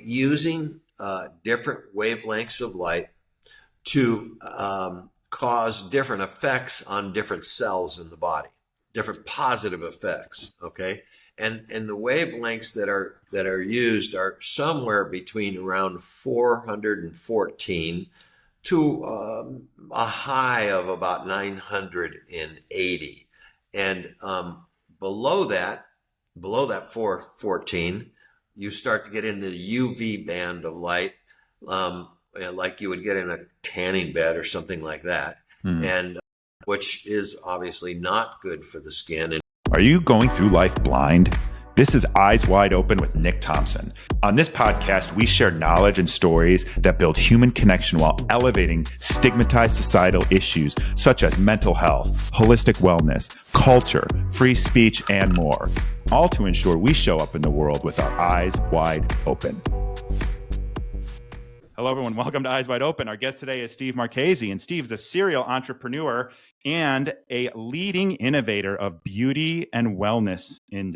using different wavelengths of light to cause different effects on different cells in the body, different positive effects. Okay. And the wavelengths that are used are somewhere between around 414 to a high of about 980. And below that 414, you start to get into the UV band of light, like you would get in a tanning bed or something like that, and which is obviously not good for the skin. And are you going through life blind? This is Eyes Wide Open with Nick Thompson. On this podcast, we share knowledge and stories that build human connection while elevating stigmatized societal issues such as mental health, holistic wellness, culture, free speech, and more. All to ensure we show up in the world with our eyes wide open. Hello, everyone. Welcome to Eyes Wide Open. Our guest today is Steve Marchese, and Steve is a serial entrepreneur and a leading innovator of beauty and wellness in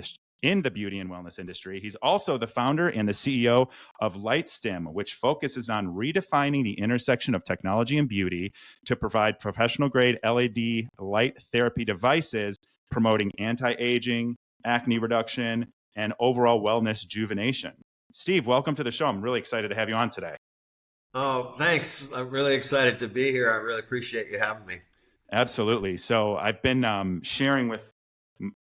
the beauty and wellness industry. He's also the founder and the CEO of LightStim, which focuses on redefining the intersection of technology and beauty to provide professional-grade LED light therapy devices, promoting anti-aging, acne reduction, and overall wellness rejuvenation. Steve, welcome to the show. I'm really excited to have you on today. Oh, thanks. I'm really excited to be here. I really appreciate you having me. Absolutely. So I've been sharing with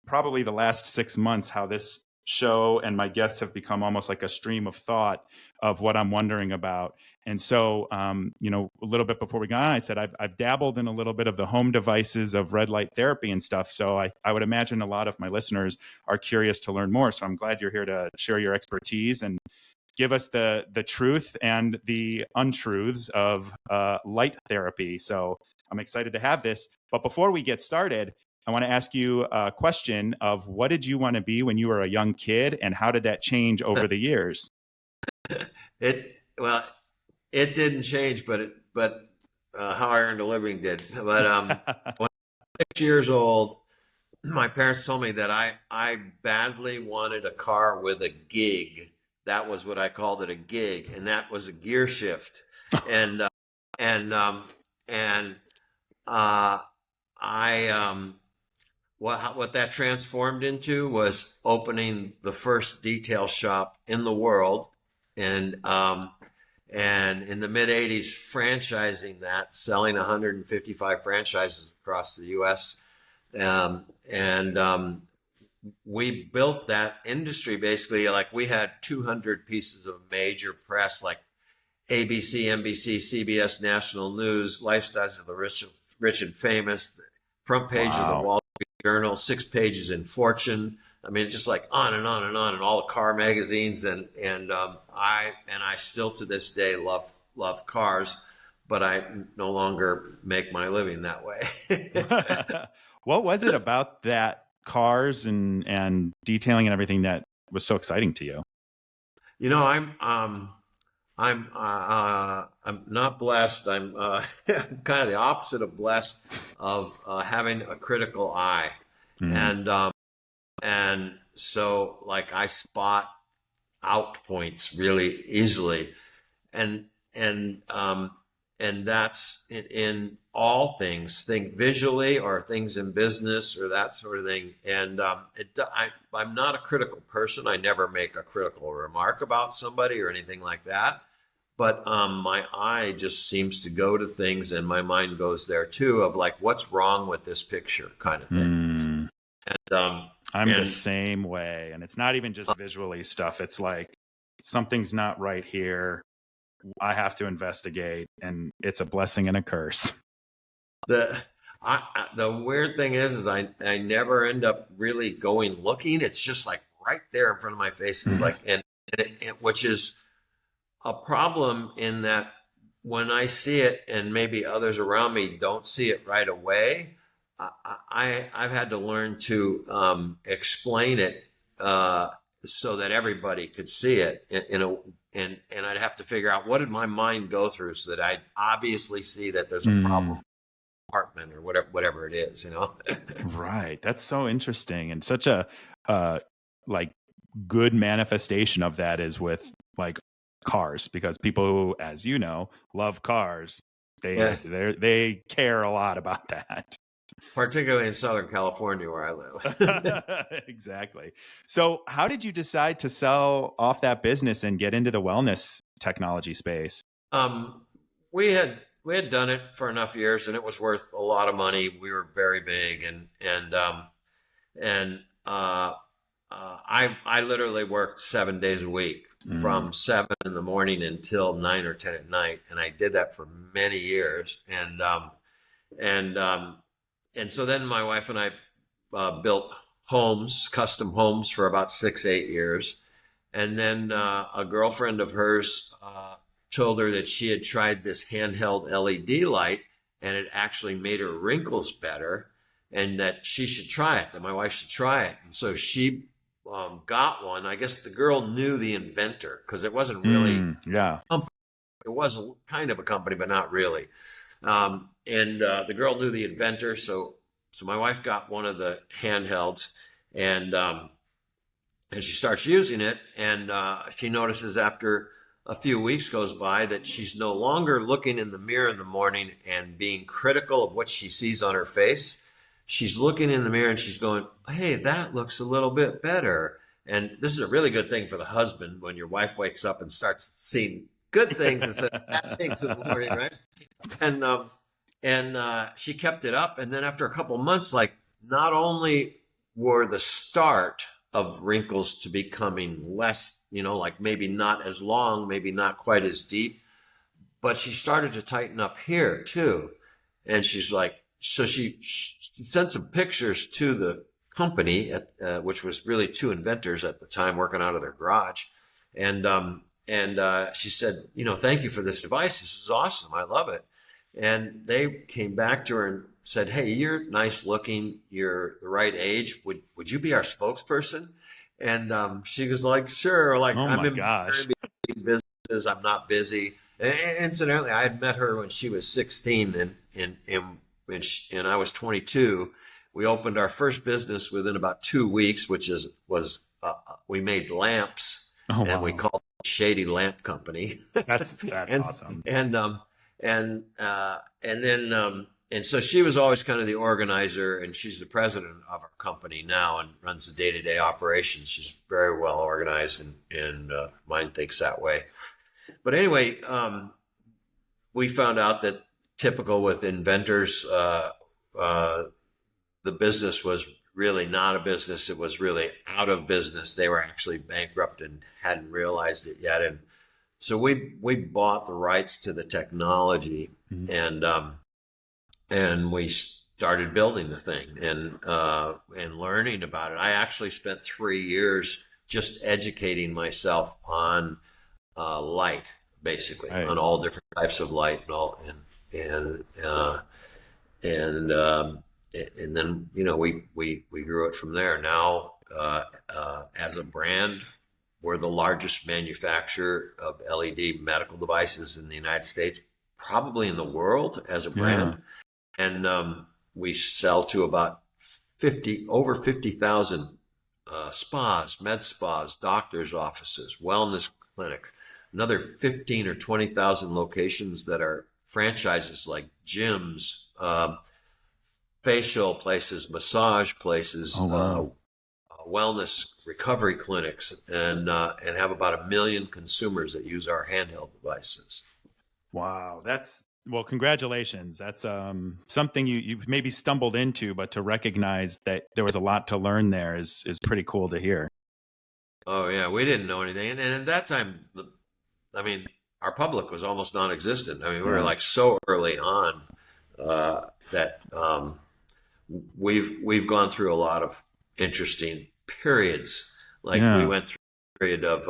probably the last 6 months how this show and my guests have become almost like a stream of thought of what I'm wondering about. And so, a little bit before we got on, I said I've dabbled in a little bit of the home devices of red light therapy and stuff. So I would imagine a lot of my listeners are curious to learn more. So I'm glad you're here to share your expertise and give us the truth and the untruths of light therapy. So I'm excited to have this. But before we get started, I want to ask you a question of what did you want to be when you were a young kid, and how did that change over the years? It didn't change, but how I earned a living did. But when I was 6 years old, my parents told me that I badly wanted a car with a gig. That was what I called it, a gig, and that was a gear shift. What that transformed into was opening the first detail shop in the world, and in the mid '80s, franchising that, selling 155 franchises across the U.S. We built that industry basically. Like, we had 200 pieces of major press, like ABC, NBC, CBS, National News, Lifestyles of the Rich and Famous, front page of the Wall Street Journal, 6 pages in Fortune. I mean, just like on and on and on, and all the car magazines. And I still to this day love cars, but I no longer make my living that way. What was it about that cars and detailing and everything that was so exciting to you? I'm not blessed. I'm kind of the opposite of blessed, of having a critical eye. And so, like, I spot out points really easily, and that's in all things. Think visually, or things in business, or that sort of thing. And I'm not a critical person. I never make a critical remark about somebody or anything like that. But my eye just seems to go to things, and my mind goes there too, of like, what's wrong with this picture, kind of thing. And I'm the same way. And it's not even just visually stuff. It's like, something's not right here. I have to investigate, and it's a blessing and a curse. The weird thing is I never end up really going looking. It's just like right there in front of my face. It's like, which is a problem, in that when I see it and maybe others around me don't see it right away, I've had to learn to explain it so that everybody could see it. And I'd have to figure out, what did my mind go through so that I obviously see that there's a problem, apartment, or whatever it is, Right. That's so interesting, and such a like good manifestation of that is with like cars, because people, as you know, love cars. Yeah. They care a lot about that. Particularly in Southern California where I live. Exactly. So how did you decide to sell off that business and get into the wellness technology space? Um, we had done it for enough years and it was worth a lot of money. We were very big and I literally worked 7 days a week Mm. from 7 in the morning until 9 or 10 at night, and I did that for many years. And and so then my wife and I built homes, custom homes, for about 6, 8 years, and then a girlfriend of hers told her that she had tried this handheld LED light and it actually made her wrinkles better, and that she should try it, that my wife should try it. And so she got one. I guess the girl knew the inventor because it wasn't really, Yeah. it was a kind of a company, but not really. And the girl knew the inventor. So my wife got one of the handhelds, and and she starts using it, and she notices after a few weeks goes by that she's no longer looking in the mirror in the morning and being critical of what she sees on her face. She's looking in the mirror and she's going, hey, that looks a little bit better. And this is a really good thing for the husband when your wife wakes up and starts seeing good things instead of bad things in the morning, right? And she kept it up, and then after a couple of months, like, not only were the start of wrinkles to becoming less, like maybe not as long, maybe not quite as deep, but she started to tighten up here too. And she's like, so she sent some pictures to the company, which was really two inventors at the time working out of their garage. And she said, thank you for this device. This is awesome. I love it. And they came back to her and said, hey, you're nice looking. You're the right age. Would you be our spokesperson? And she was like, sure. Like, Oh I'm my in gosh. business. I'm not busy. And incidentally, I had met her when she was 16 and I was 22. We opened our first business within about 2 weeks, which was we made lamps, Oh and we wow. called it Shady Lamp Company. That's and awesome. and so she was always kind of the organizer, and she's the president of our company now and runs the day-to-day operations. She's very well organized, and mine thinks that way. But anyway, we found out that, typical with inventors, the business was really not a business. It was really out of business. They were actually bankrupt and hadn't realized it yet. And so we bought the rights to the technology, Mhm. and we started building the thing and learning about it. I actually spent 3 years just educating myself on light, basically, Right. on all different types of light and and and then we grew it from there. Now, as a brand, we're the largest manufacturer of LED medical devices in the United States, probably in the world as a Yeah. brand. And we sell to about over 50,000 spas, med spas, doctors' offices, wellness clinics, another 15 or 20,000 locations that are franchises like gyms, facial places, massage places, Oh wow. wellness recovery clinics, and have about 1 million consumers that use our handheld devices. Wow. Well, congratulations. That's something you maybe stumbled into, but to recognize that there was a lot to learn there is pretty cool to hear. Oh yeah, we didn't know anything, and at that time, our public was almost non-existent. We were Yeah. like so early on that we've gone through a lot of interesting periods. Like, we Yeah. went through a period of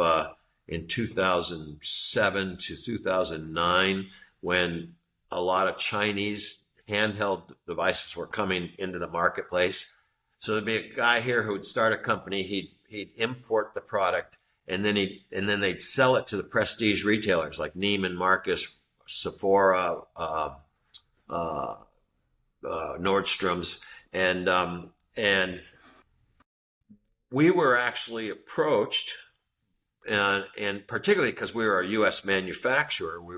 in 2007 to 2009, when a lot of Chinese handheld devices were coming into the marketplace. So there'd be a guy here who would start a company. He'd import the product, and then they'd sell it to the prestige retailers like Neiman Marcus, Sephora, Nordstrom's, and we were actually approached and particularly because we were a U.S. manufacturer, we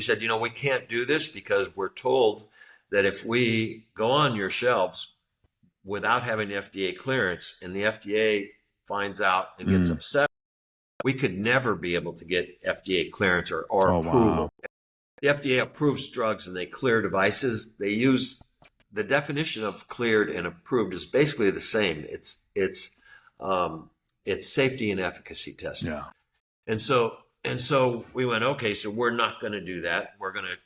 said, we can't do this because we're told that if we go on your shelves without having FDA clearance and the FDA finds out and gets upset, we could never be able to get FDA clearance or approval. Wow. The FDA approves drugs and they clear devices. They use the definition of cleared and approved is basically the same. It's safety and efficacy testing. Yeah. And so we went, okay, so we're not going to do that. We're going to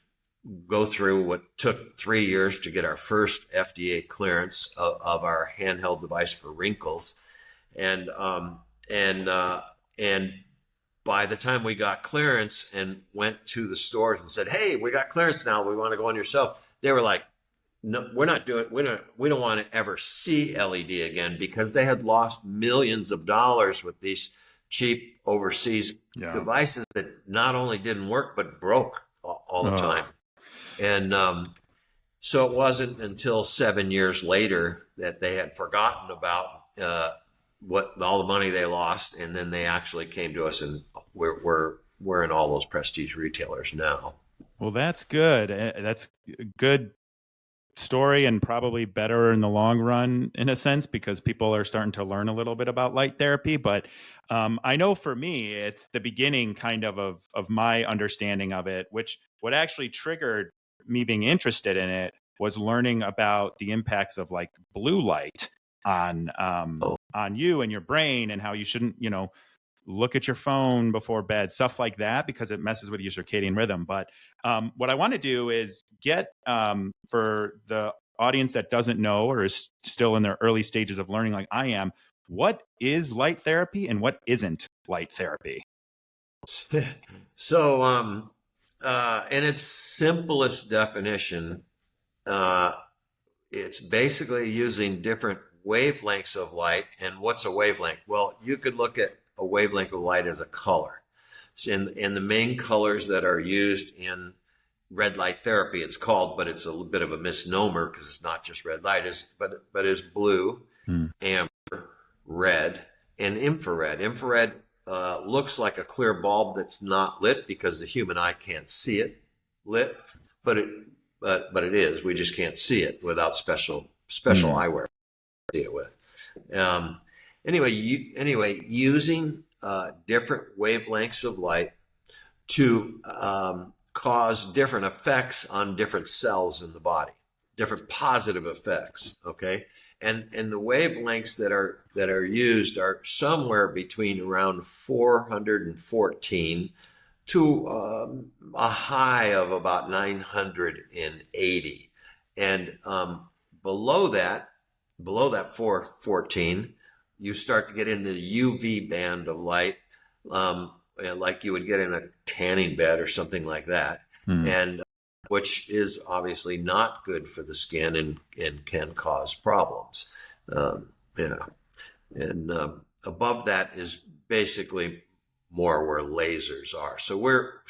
go through what took 3 years to get our first FDA clearance of our handheld device for wrinkles. And by the time we got clearance and went to the stores and said, hey, we got clearance now, we want to go on your shelves, they were like, no, we don't want to ever see LED again, because they had lost millions of dollars with these cheap overseas devices that not only didn't work, but broke all the time. And so it wasn't until 7 years later that they had forgotten about what all the money they lost, and then they actually came to us, and we're in all those prestige retailers now. Well, that's good. That's a good story, and probably better in the long run, in a sense, because people are starting to learn a little bit about light therapy. But I know for me, it's the beginning kind of my understanding of it, which what actually triggered me being interested in it was learning about the impacts of like blue light on you and your brain, and how you shouldn't, look at your phone before bed, stuff like that, because it messes with your circadian rhythm. But what I want to do is get, for the audience that doesn't know or is still in their early stages of learning like I am, what is light therapy and what isn't light therapy? So, in its simplest definition, it's basically using different wavelengths of light. And what's a wavelength? Well, you could look at a wavelength of light as a color. So in the main colors that are used in red light therapy, it's called, but it's a little bit of a misnomer because it's not just red light, but is blue, amber, red, and infrared. Infrared looks like a clear bulb that's not lit because the human eye can't see it lit, but it is. We just can't see it without special eyewear to see it with. Anyway, using different wavelengths of light to cause different effects on different cells in the body, different positive effects. Okay, and the wavelengths that are used are somewhere between around 414 to a high of about 980, and below that 414. You start to get into the UV band of light, like you would get in a tanning bed or something like that, and which is obviously not good for the skin and can cause problems. And above that is basically more where lasers are. So for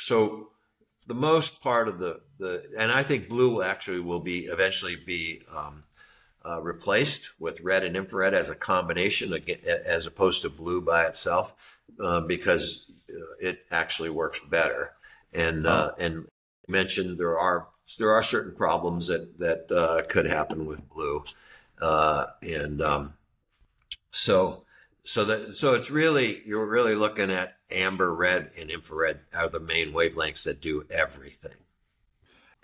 the most part of the and I think blue actually will eventually be replaced with red and infrared as a combination, as opposed to blue by itself, because it actually works better. And mentioned there are certain problems that could happen with blue, so it's really, you're really looking at amber, red, and infrared are the main wavelengths that do everything.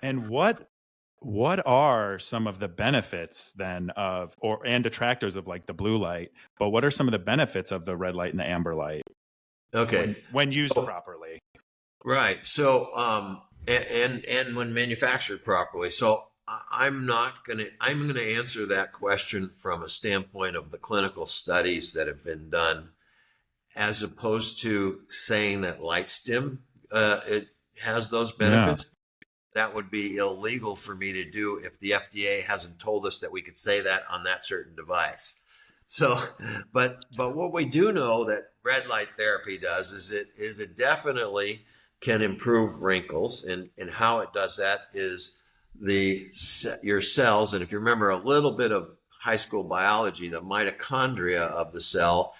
And what are some of the benefits then and detractors of like the blue light, but what are some of the benefits of the red light and the amber light? Okay. When used properly. Right. So, and when manufactured properly. So I'm going to answer that question from a standpoint of the clinical studies that have been done, as opposed to saying that light stim, it has those benefits. Yeah. That would be illegal for me to do if the FDA hasn't told us that we could say that on that certain device. So, but what we do know that red light therapy does is it definitely can improve wrinkles, and how it does that is your cells. And if you remember a little bit of high school biology, the mitochondria of the cell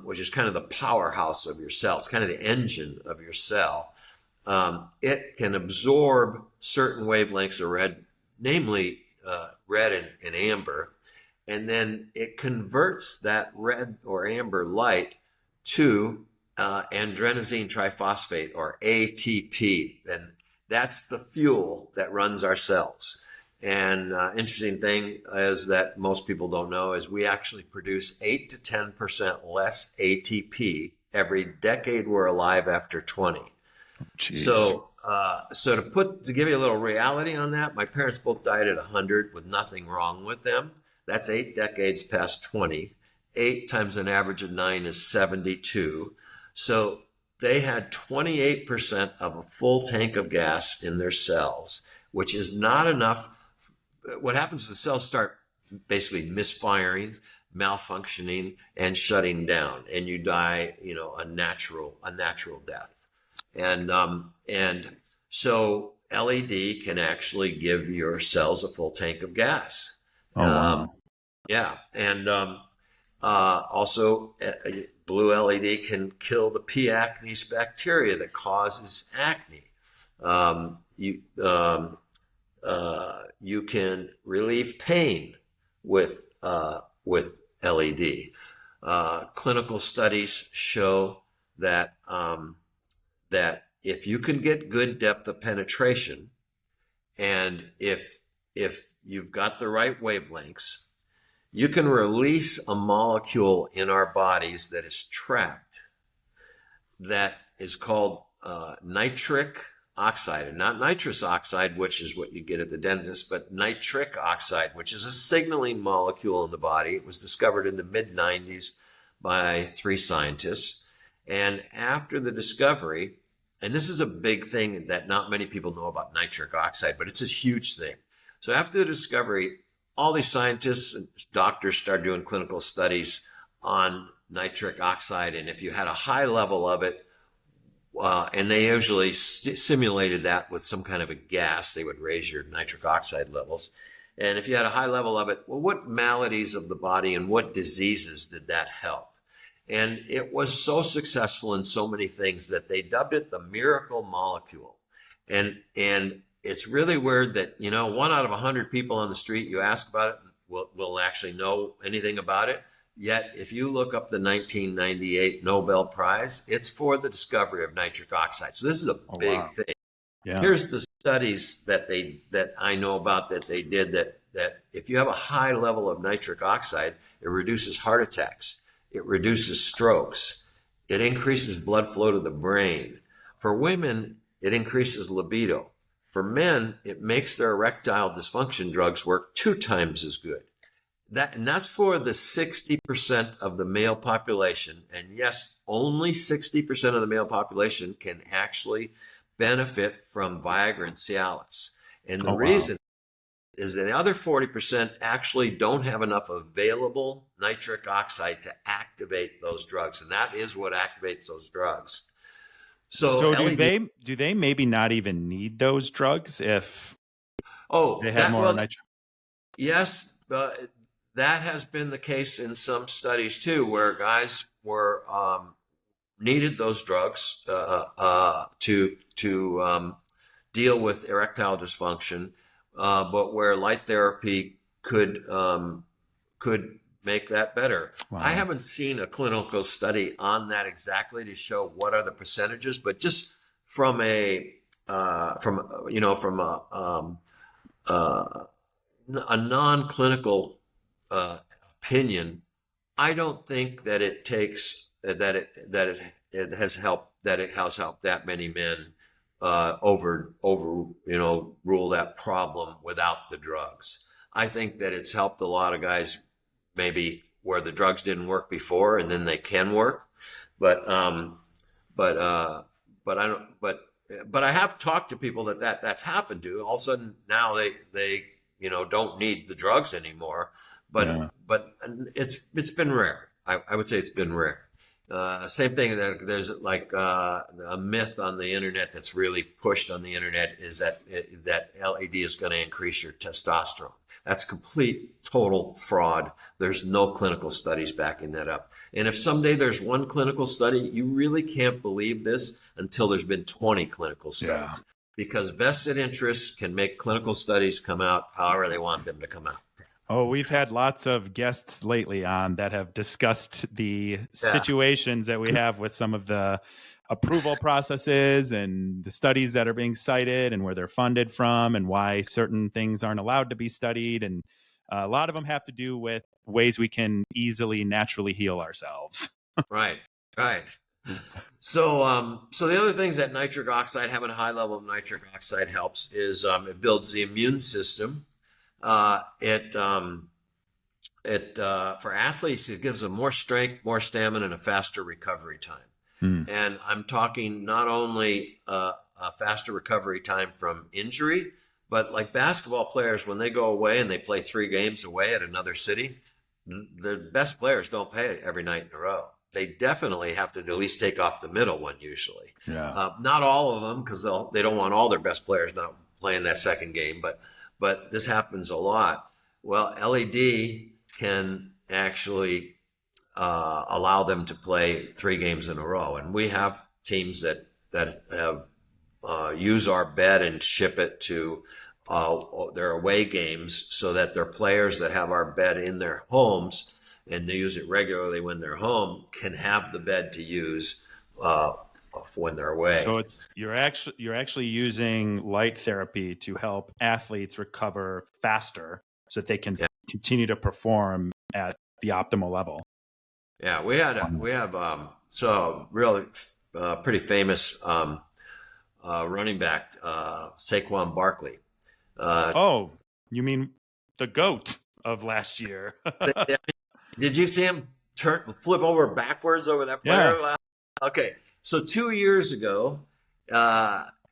which is kind of the powerhouse of your cell. It's kind of the engine of your cell. It can absorb certain wavelengths of red, namely red and amber, and then it converts that red or amber light to androgenosine triphosphate, or ATP. And that's the fuel that runs our cells. And interesting thing is that most people don't know is we actually produce 8 to 10% less ATP every decade we're alive after 20. Jeez. So to give you a little reality on that, my parents both died at 100 with nothing wrong with them. That's 8 decades past 20. 8 times an average of 9 is 72. So they had 28% of a full tank of gas in their cells, which is not enough. What happens is the cells start basically misfiring, malfunctioning, and shutting down, and you die, a natural death. And so LED can actually give your cells a full tank of gas. Oh, wow. Yeah, and also blue LED can kill the P. acnes bacteria that causes acne. You can relieve pain with LED. Clinical studies show that that if you can get good depth of penetration, and if you've got the right wavelengths, you can release a molecule in our bodies that is trapped, that is called nitric oxide, and not nitrous oxide, which is what you get at the dentist, but nitric oxide, which is a signaling molecule in the body. It was discovered in the mid-90s by 3 scientists. And after the discovery, and this is a big thing that not many people know about nitric oxide, but it's a huge thing. So after the discovery, all these scientists and doctors started doing clinical studies on nitric oxide. And if you had a high level of it, and they usually simulated that with some kind of a gas, they would raise your nitric oxide levels. And if you had a high level of it, well, what maladies of the body and what diseases did that help? And it was so successful in so many things that they dubbed it the miracle molecule. And it's really weird that, 1 out of 100 people on the street, you ask about it, will actually know anything about it. Yet, if you look up the 1998 Nobel Prize, it's for the discovery of nitric oxide. So this is a big thing. Yeah. Here's the studies that I know about that they did, that if you have a high level of nitric oxide, it reduces heart attacks. It reduces strokes. It increases blood flow to the brain. For women, it increases libido. For men, it makes their erectile dysfunction drugs work 2 times as good. And that's for the 60% of the male population. And yes, only 60% of the male population can actually benefit from Viagra and Cialis. And the reason is that the other 40% actually don't have enough available nitric oxide to activate those drugs. And that is what activates those drugs. So do they maybe not even need those drugs if they have more nitric? Yes, that has been the case in some studies too, where guys were needed those drugs to deal with erectile dysfunction, but where light therapy could make that better. Wow. I haven't seen a clinical study on that exactly to show what are the percentages, but just from a non-clinical opinion, I don't think that it takes it has helped that many men rule that problem without the drugs. I think that it's helped a lot of guys maybe where the drugs didn't work before and then they can work, but I have talked to people that's happened to. All of a sudden now they don't need the drugs anymore, but it's been rare. I would say it's been rare. Same thing, that there's like a myth on the internet that's really pushed on the internet is that LED is going to increase your testosterone. That's complete, total fraud. There's no clinical studies backing that up. And if someday there's one clinical study, you really can't believe this until there's been 20 clinical studies. Because vested interests can make clinical studies come out however they want them to come out. Oh, we've had lots of guests lately on that have discussed the situations that we have with some of the approval processes and the studies that are being cited and where they're funded from and why certain things aren't allowed to be studied. And a lot of them have to do with ways we can easily, naturally heal ourselves. Right. So, so the other things that nitric oxide, having a high level of nitric oxide helps is it builds the immune system. For athletes, it gives them more strength, more stamina, and a faster recovery time. And I'm talking not only a faster recovery time from injury, but like basketball players, when they go away and they play 3 games away at another city, the best players don't play every night in a row. They definitely have to at least take off the middle one usually. Not all of them, because they don't want all their best players not playing that second game, but this happens a lot. Well, LED can actually allow them to play 3 games in a row. And we have teams that have use our bed and ship it to their away games so that their players that have our bed in their homes and they use it regularly when they're home can have the bed to use when they're away. So you're actually using light therapy to help athletes recover faster so that they can continue to perform at the optimal level. Yeah, we have so really pretty famous running back Saquon Barkley. Oh, you mean the GOAT of last year? Did you see him flip over backwards over that player? Yeah. Okay, so 2 years ago,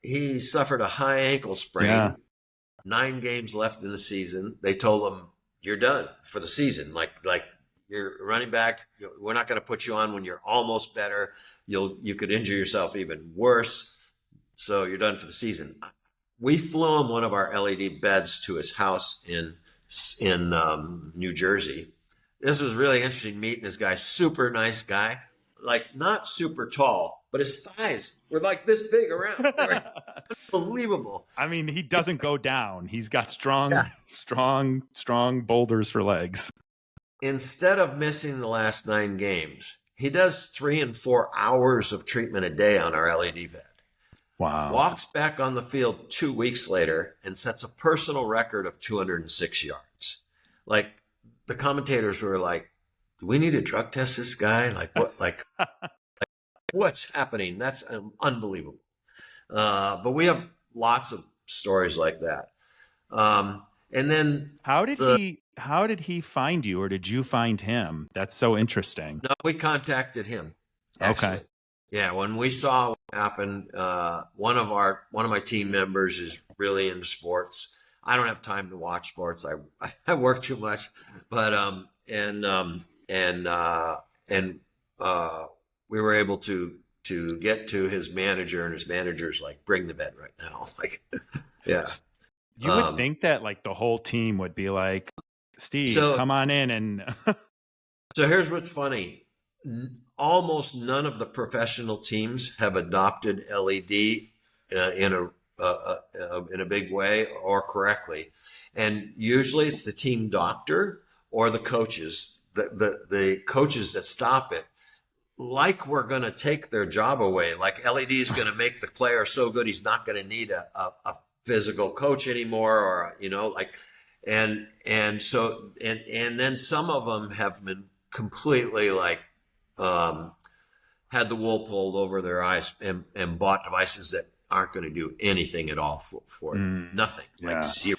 he suffered a high ankle sprain. Yeah. 9 games left in the season. They told him, "You're done for the season. Like you're running back. We're not going to put you on when you're almost better. You could injure yourself even worse. So you're done for the season." We flew him one of our LED beds to his house in New Jersey. This was really interesting meeting this guy. Super nice guy, like not super tall, but his thighs were like this big around. They were unbelievable. I mean, he doesn't go down. He's got strong boulders for legs. Instead of missing the last 9 games, he does 3 and 4 hours of treatment a day on our LED bed. Wow. Walks back on the field 2 weeks later and sets a personal record of 206 yards. Like, the commentators were like, "Do we need to drug test this guy? Like what? Like what's happening?" That's unbelievable. But we have lots of stories like that. And then how did he find you, or did you find him? That's so interesting. No, we contacted him. Actually. Okay. Yeah, when we saw what happened, one of my team members is really into sports. I don't have time to watch sports. I work too much, but we were able to get to his manager, and his manager's like, "Bring the bed right now." Like, yeah. You would think that like the whole team would be like, "Steve, come on in." And so here's what's funny. Almost none of the professional teams have adopted LED in a big way or correctly, and usually it's the team doctor or the coaches. The coaches that stop it, like we're going to take their job away. Like LED is going to make the player so good he's not going to need a physical coach anymore, or and then some of them have been completely like had the wool pulled over their eyes and bought devices that aren't going to do anything at all for them. Nothing. Like zero.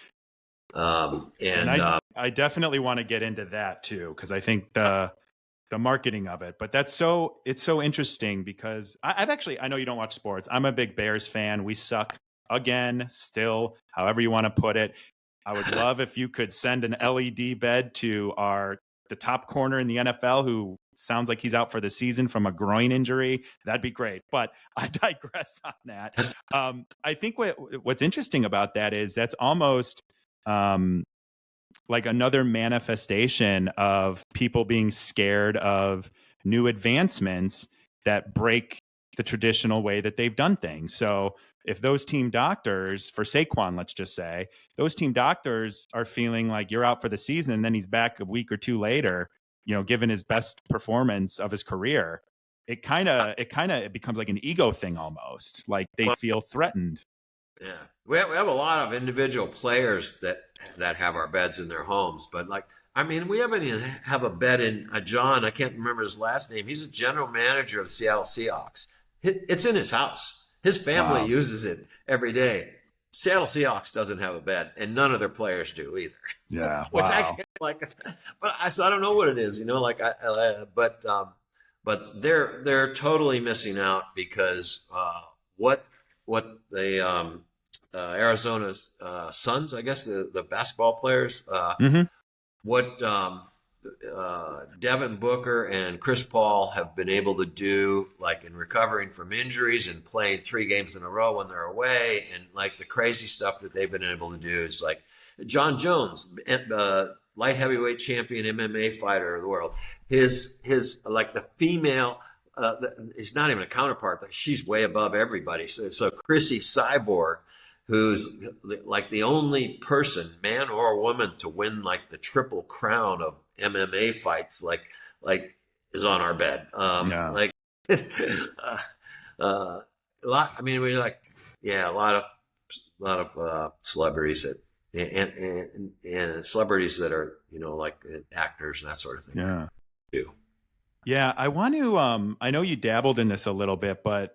I definitely want to get into that too, because I think the marketing of it, but it's so interesting because I know you don't watch sports. I'm a big Bears fan. We suck again, still, however you want to put it. I would love if you could send an LED bed to the top corner in the NFL who sounds like he's out for the season from a groin injury. That'd be great. But I digress on that. I think what's interesting about that is that's almost like another manifestation of people being scared of new advancements that break the traditional way that they've done things. So if those team doctors for Saquon, let's just say, those team doctors are feeling like you're out for the season, and then he's back a week or two later, given his best performance of his career, it becomes like an ego thing almost. Like they Well, feel threatened. yeah, we have a lot of individual players that have our beds in their homes, but like, I mean, we haven't even have a bed in John. I can't remember his last name. He's a general manager of Seattle Seahawks. It's in his house. His family Wow. uses it every day. Seattle Seahawks doesn't have a bed, and none of their players do either. Yeah. Which I Wow. can't, like, so I don't know what it is, like but they're totally missing out because what the Arizona's Suns, I guess the basketball players, Hmm. what Devin Booker and Chris Paul have been able to do, like in recovering from injuries and playing 3 games in a row when they're away, and like the crazy stuff that they've been able to do is like John Jones, light heavyweight champion MMA fighter of the world. His like the female. He's not even a counterpart. Like she's way above everybody. So Chrissy Cyborg, who's like the only person, man or woman, to win like the triple crown of MMA fights, like is on our bed. Yeah. Like a lot. I mean, we like, yeah, a lot of celebrities that and celebrities that are like actors and that sort of thing. Yeah. Too. Yeah, I want to I know you dabbled in this a little bit, but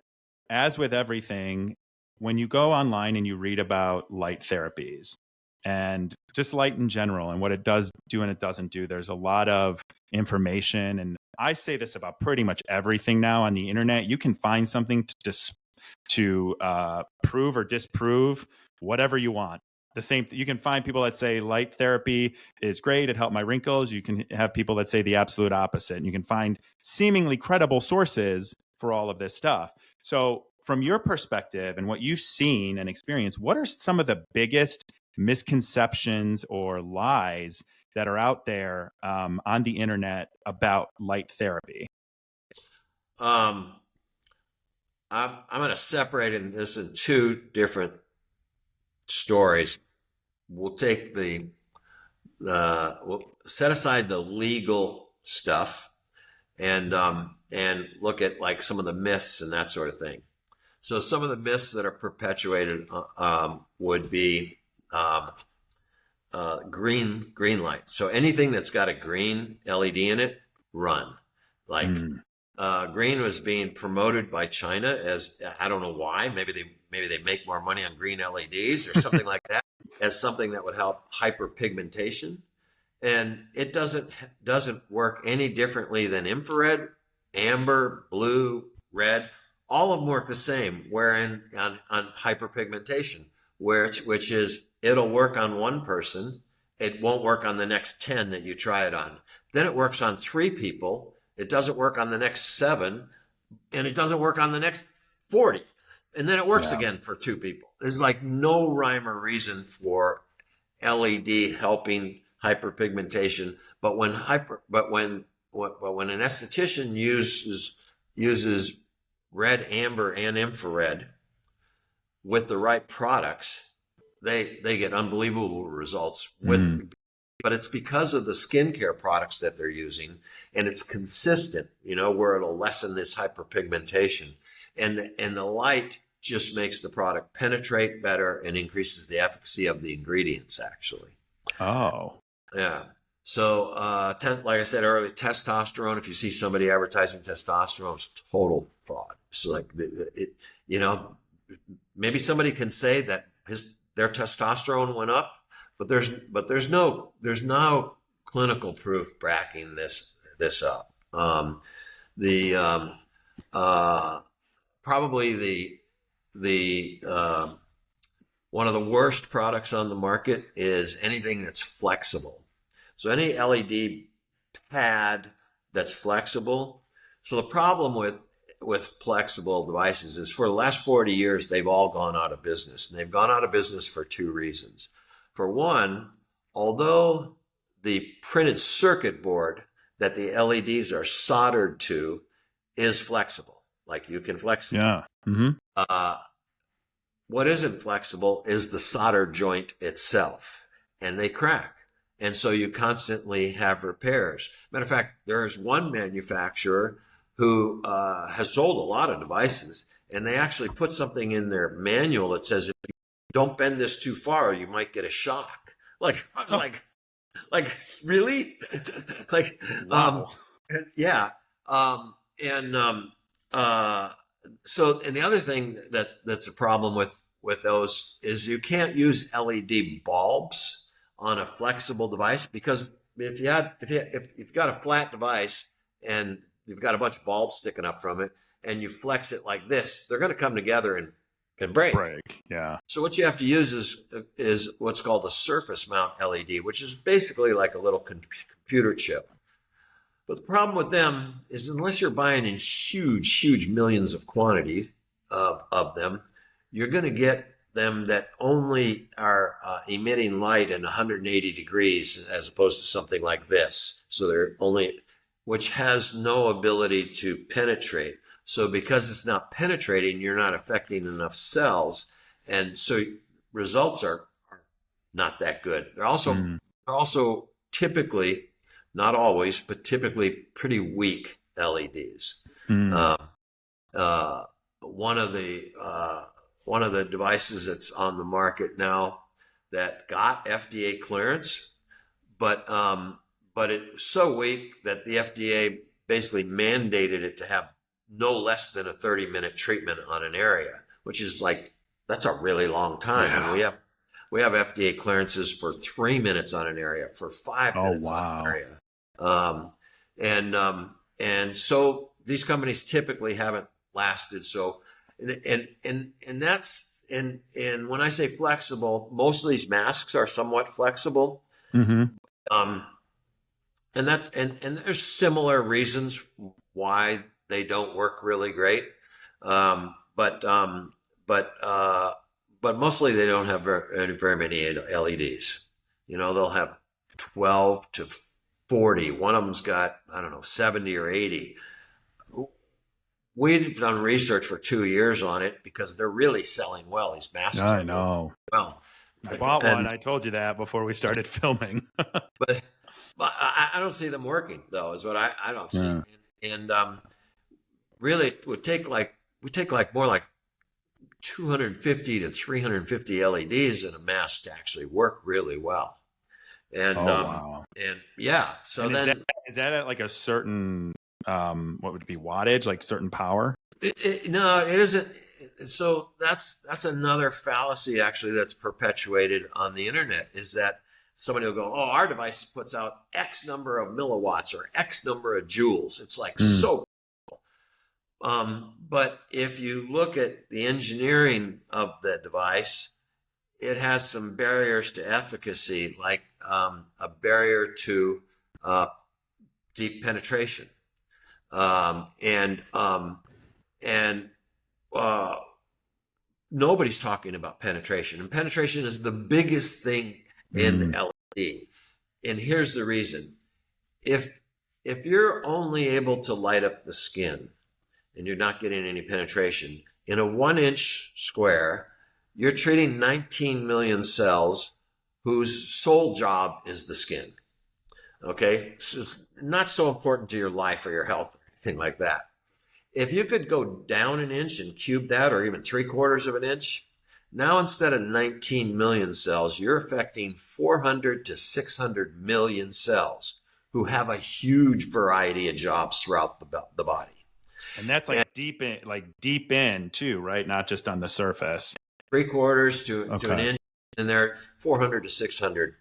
as with everything, when you go online and you read about light therapies and just light in general and what it does do and it doesn't do, there's a lot of information, and I say this about pretty much everything now on the internet. You can find something to prove or disprove whatever you want. The same, you can find people that say light therapy is great, it helped my wrinkles. You can have people that say the absolute opposite, and you can find seemingly credible sources for all of this stuff. So from your perspective and what you've seen and experienced, what are some of the biggest misconceptions or lies that are out there on the internet about light therapy? Um, I'm going to separate this in 2 different stories. We'll take we'll set aside the legal stuff and look at like some of the myths and that sort of thing. So some of the myths that are perpetuated would be green light. So anything that's got a green LED in it, run. Like green was being promoted by China as, I don't know why, maybe they make more money on green LEDs or something like that, as something that would help hyperpigmentation. And it doesn't work any differently than infrared, amber, blue, red. All of them work the same. Wherein on hyperpigmentation, which is it'll work on one person, it won't work on the next 10 that you try it on. Then it works on 3 people. It doesn't work on the next 7, and it doesn't work on the next 40. And then it works again for 2 people. There's like no rhyme or reason for LED helping hyperpigmentation. But when an esthetician uses red, amber, and infrared with the right products, they get unbelievable results but it's because of the skincare products that they're using, and it's consistent, where it'll lessen this hyperpigmentation. And the light just makes the product penetrate better and increases the efficacy of the ingredients, actually. Oh. Yeah. So, like I said earlier, testosterone, if you see somebody advertising testosterone, it's total fraud. It's like, maybe somebody can say that their testosterone went up, but there's no clinical proof backing this up. Probably the one of the worst products on the market is anything that's flexible. So any LED pad that's flexible. So the problem with flexible devices is for the last 40 years, they've all gone out of business. And they've gone out of business for 2 reasons. For one, although the printed circuit board that the LEDs are soldered to is flexible, like you can flex it. Yeah. Mm-hmm. What isn't flexible is the solder joint itself, and they crack. And so you constantly have repairs. Matter of fact, there's one manufacturer who has sold a lot of devices, and they actually put something in their manual that says, if you don't bend this too far, you might get a shock. Like, I was like, really? Like, Wow. yeah. And so, and the other thing that's a problem with those is you can't use LED bulbs on a flexible device, because if you've got a flat device and you've got a bunch of bulbs sticking up from it and you flex it like this, they're going to come together and can break. Yeah. So what you have to use is what's called a surface mount LED, which is basically like a little computer chip. But the problem with them is, unless you're buying in huge millions of quantity of them, you're going to get them that only are emitting light in 180 degrees, as opposed to something like this. So they're only, which has no ability to penetrate. So because it's not penetrating, you're not affecting enough cells. And so results are not that good. They're also typically, not always, but typically pretty weak LEDs. One of the devices that's on the market now that got FDA clearance, but it's so weak that the FDA basically mandated it to have no less than a 30-minute treatment on an area, which is like, that's a really long time. Yeah. And we have FDA clearances for 3 minutes on an area, for 5 minutes on an area. And so these companies typically haven't lasted. So, and that's, and when I say flexible, most of these masks are somewhat flexible. Mm-hmm. And that's, and there's similar reasons why they don't work really great. But mostly they don't have very many LEDs. You know, they'll have 12 to 40. One of them's got, I don't know, 70 or 80. We've done research for 2 years on it because they're really selling well. These masks. I know. Well, I bought one. I told you that before we started filming. but I don't see them working, though, is what I don't see. Yeah. And really, it would take more like 250 to 350 LEDs in a mask to actually work really well. And wow. And yeah, so and then is that at like a certain what would it be, wattage, like certain power? No, it isn't. So that's another fallacy actually that's perpetuated on the internet, is that somebody will go, oh, our device puts out X number of milliwatts or X number of joules. It's like so cool. But if you look at the engineering of the device, it has some barriers to efficacy, like a barrier to deep penetration. Nobody's talking about penetration, and penetration is the biggest thing in LED. And here's the reason: if you're only able to light up the skin and you're not getting any penetration in a 1-inch square, you're treating 19 million cells whose sole job is the skin. Okay, so it's not so important to your life or your health or anything like that. If you could go down 1 inch and cube that, or even 3/4 of an inch, now instead of 19 million cells, you're affecting 400 to 600 million cells who have a huge variety of jobs throughout the body. And that's like deep in too, right? Not just on the surface. 3/4 to an inch, and they're 400 to 600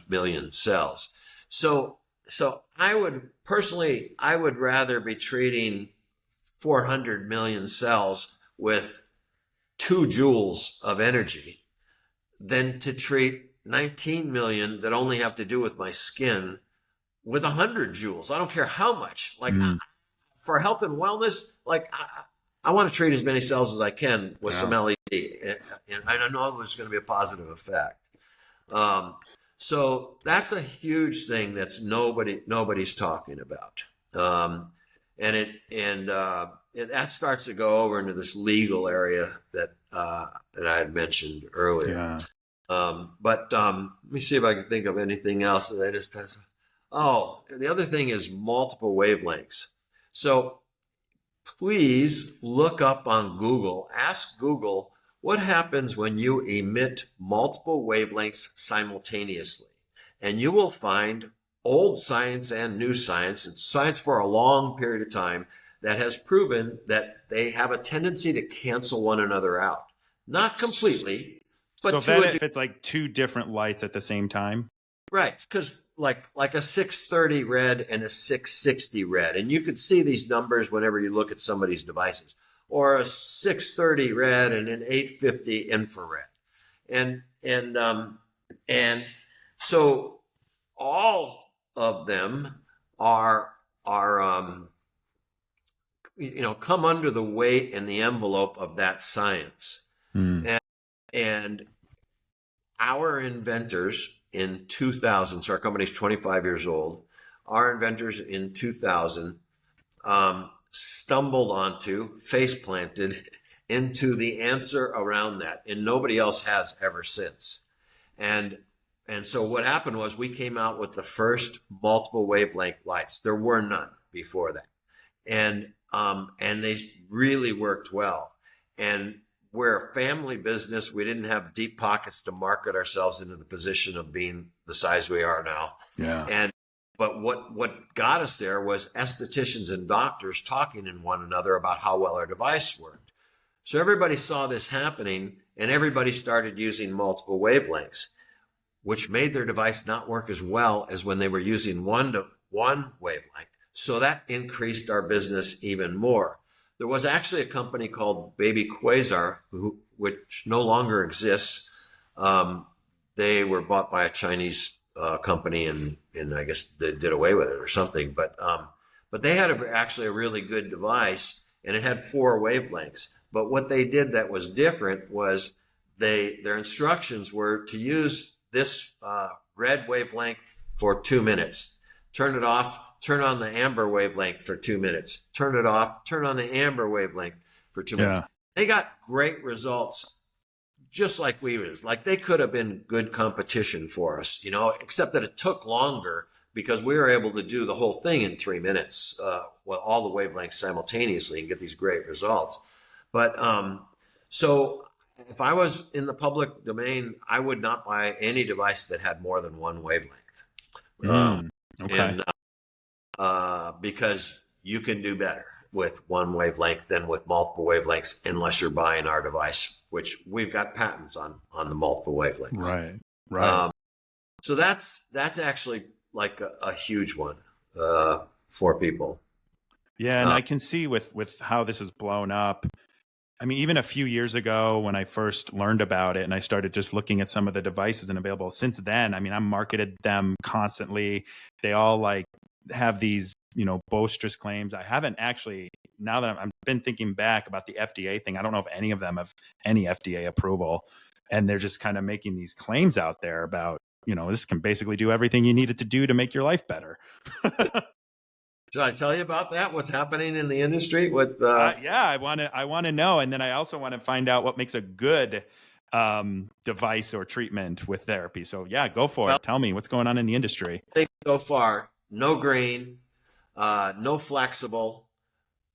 million cells. So I would rather be treating 400 million cells with 2 joules of energy than to treat 19 million that only have to do with my skin with 100 joules. I don't care how much. Like for health and wellness, like I want to treat as many cells as I can with some LED, and I know there's going to be a positive effect. So that's a huge thing that's nobody's talking about. That starts to go over into this legal area that that I had mentioned earlier. Yeah. Let me see if I can think of anything else that I just touched on. Oh, the other thing is multiple wavelengths. So please look up on Google, ask Google what happens when you emit multiple wavelengths simultaneously. And you will find old science and new science, and science for a long period of time, that has proven that they have a tendency to cancel one another out. Not completely, but So then if it's like two different lights at the same time? Right, because like a 630 red and a 660 red, and you could see these numbers whenever you look at somebody's devices, or a 630 red and an 850 infrared, and so all of them are come under the weight and the envelope of that science, and our inventors in 2000, so our company's 25 years old, our inventors in 2000 stumbled onto, face planted into the answer around that, and nobody else has ever since. And so what happened was we came out with the first multiple wavelength lights. There were none before that, and they really worked well. And we're a family business. We didn't have deep pockets to market ourselves into the position of being the size we are now. Yeah. But what got us there was estheticians and doctors talking to one another about how well our device worked. So everybody saw this happening, and everybody started using multiple wavelengths, which made their device not work as well as when they were using one wavelength. So that increased our business even more. There was actually a company called Baby Quasar, which no longer exists. They were bought by a Chinese company, and I guess they did away with it or something. But they had actually a really good device, and it had 4 wavelengths. But what they did that was different was their instructions were to use this red wavelength for 2 minutes, turn it off, turn on the amber wavelength for 2 minutes, turn it off, turn on the amber wavelength for 2 minutes. They got great results, just like we was. Like, they could have been good competition for us, except that it took longer because we were able to do the whole thing in 3 minutes, all the wavelengths simultaneously, and get these great results. But so if I was in the public domain, I would not buy any device that had more than 1 wavelength. Okay. Because you can do better with 1 wavelength than with multiple wavelengths, unless you're buying our device, which we've got patents on the multiple wavelengths. Right. So that's actually like a huge one for people. Yeah, and I can see with how this has blown up. I mean, even a few years ago when I first learned about it and I started just looking at some of the devices and available since then, I mean, I marketed them constantly. They all have these, boisterous claims. I haven't actually, now that I've been thinking back about the FDA thing, I don't know if any of them have any FDA approval, and they're just kind of making these claims out there about, this can basically do everything you need it to do to make your life better. Should I tell you about that? What's happening in the industry with? Yeah, I want to know, and then I also want to find out what makes a good device or treatment with therapy. So yeah, go for it. Tell me what's going on in the industry. I think so far, no green, no flexible,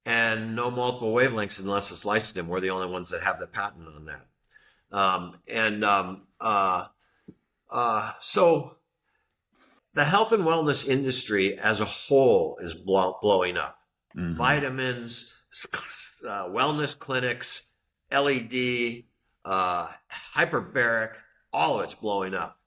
and no multiple wavelengths unless it's licensed. We're the only ones that have the patent on that. So the health and wellness industry as a whole is blowing up. Mm-hmm. Vitamins, wellness clinics, LED, hyperbaric, all of it's blowing up.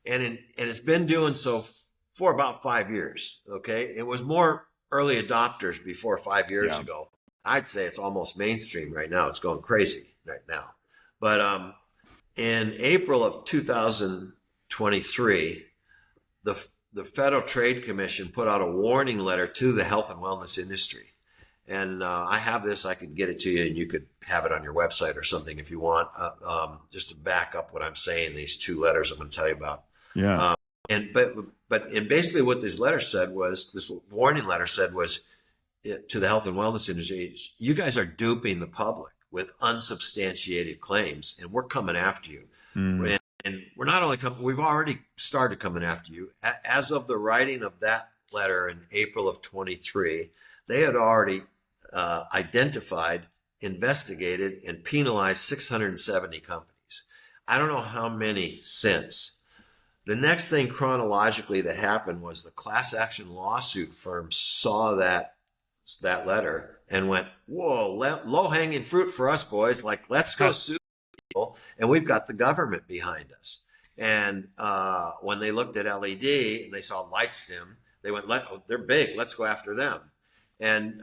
And it's been doing so for about 5 years. Okay. It was more early adopters before 5 years ago. I'd say it's almost mainstream right now. It's going crazy right now. But in April of 2023, the Federal Trade Commission put out a warning letter to the health and wellness industry. And I have this, I could get it to you, and you could have it on your website or something if you want, just to back up what I'm saying, these 2 letters I'm going to tell you about. Yeah. And basically what this letter said was, this warning letter said was, to the health and wellness industry, you guys are duping the public with unsubstantiated claims, and we're coming after you. Mm. And we're not only coming, we've already started coming after you. As of the writing of that letter in April of 23, they had already identified, investigated, and penalized 670 companies. I don't know how many since. The next thing chronologically that happened was the class action lawsuit firms saw that letter and went, whoa, low hanging fruit for us, boys. Like, let's go sue people. And we've got the government behind us. And when they looked at LED and they saw Lightstim, they went, they're big, let's go after them. And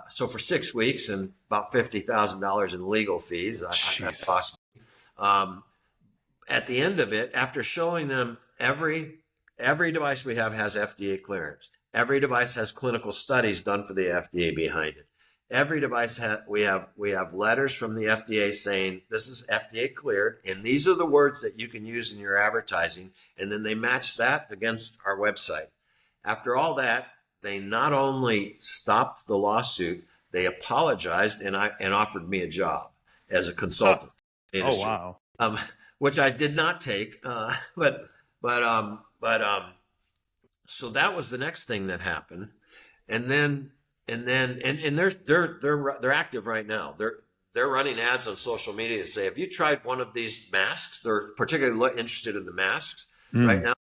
so for 6 weeks and about $50,000 in legal fees, that cost me. At the end of it, after showing them every device we have has FDA clearance, every device has clinical studies done for the FDA behind it. Every device we have letters from the FDA saying this is FDA cleared, and these are the words that you can use in your advertising. And then they match that against our website. After all that, they not only stopped the lawsuit, they apologized and offered me a job as a consultant. Oh wow! Which I did not take, but so that was the next thing that happened, and they're active right now. They're running ads on social media to say, have you tried one of these masks? They're particularly interested in the masks right now,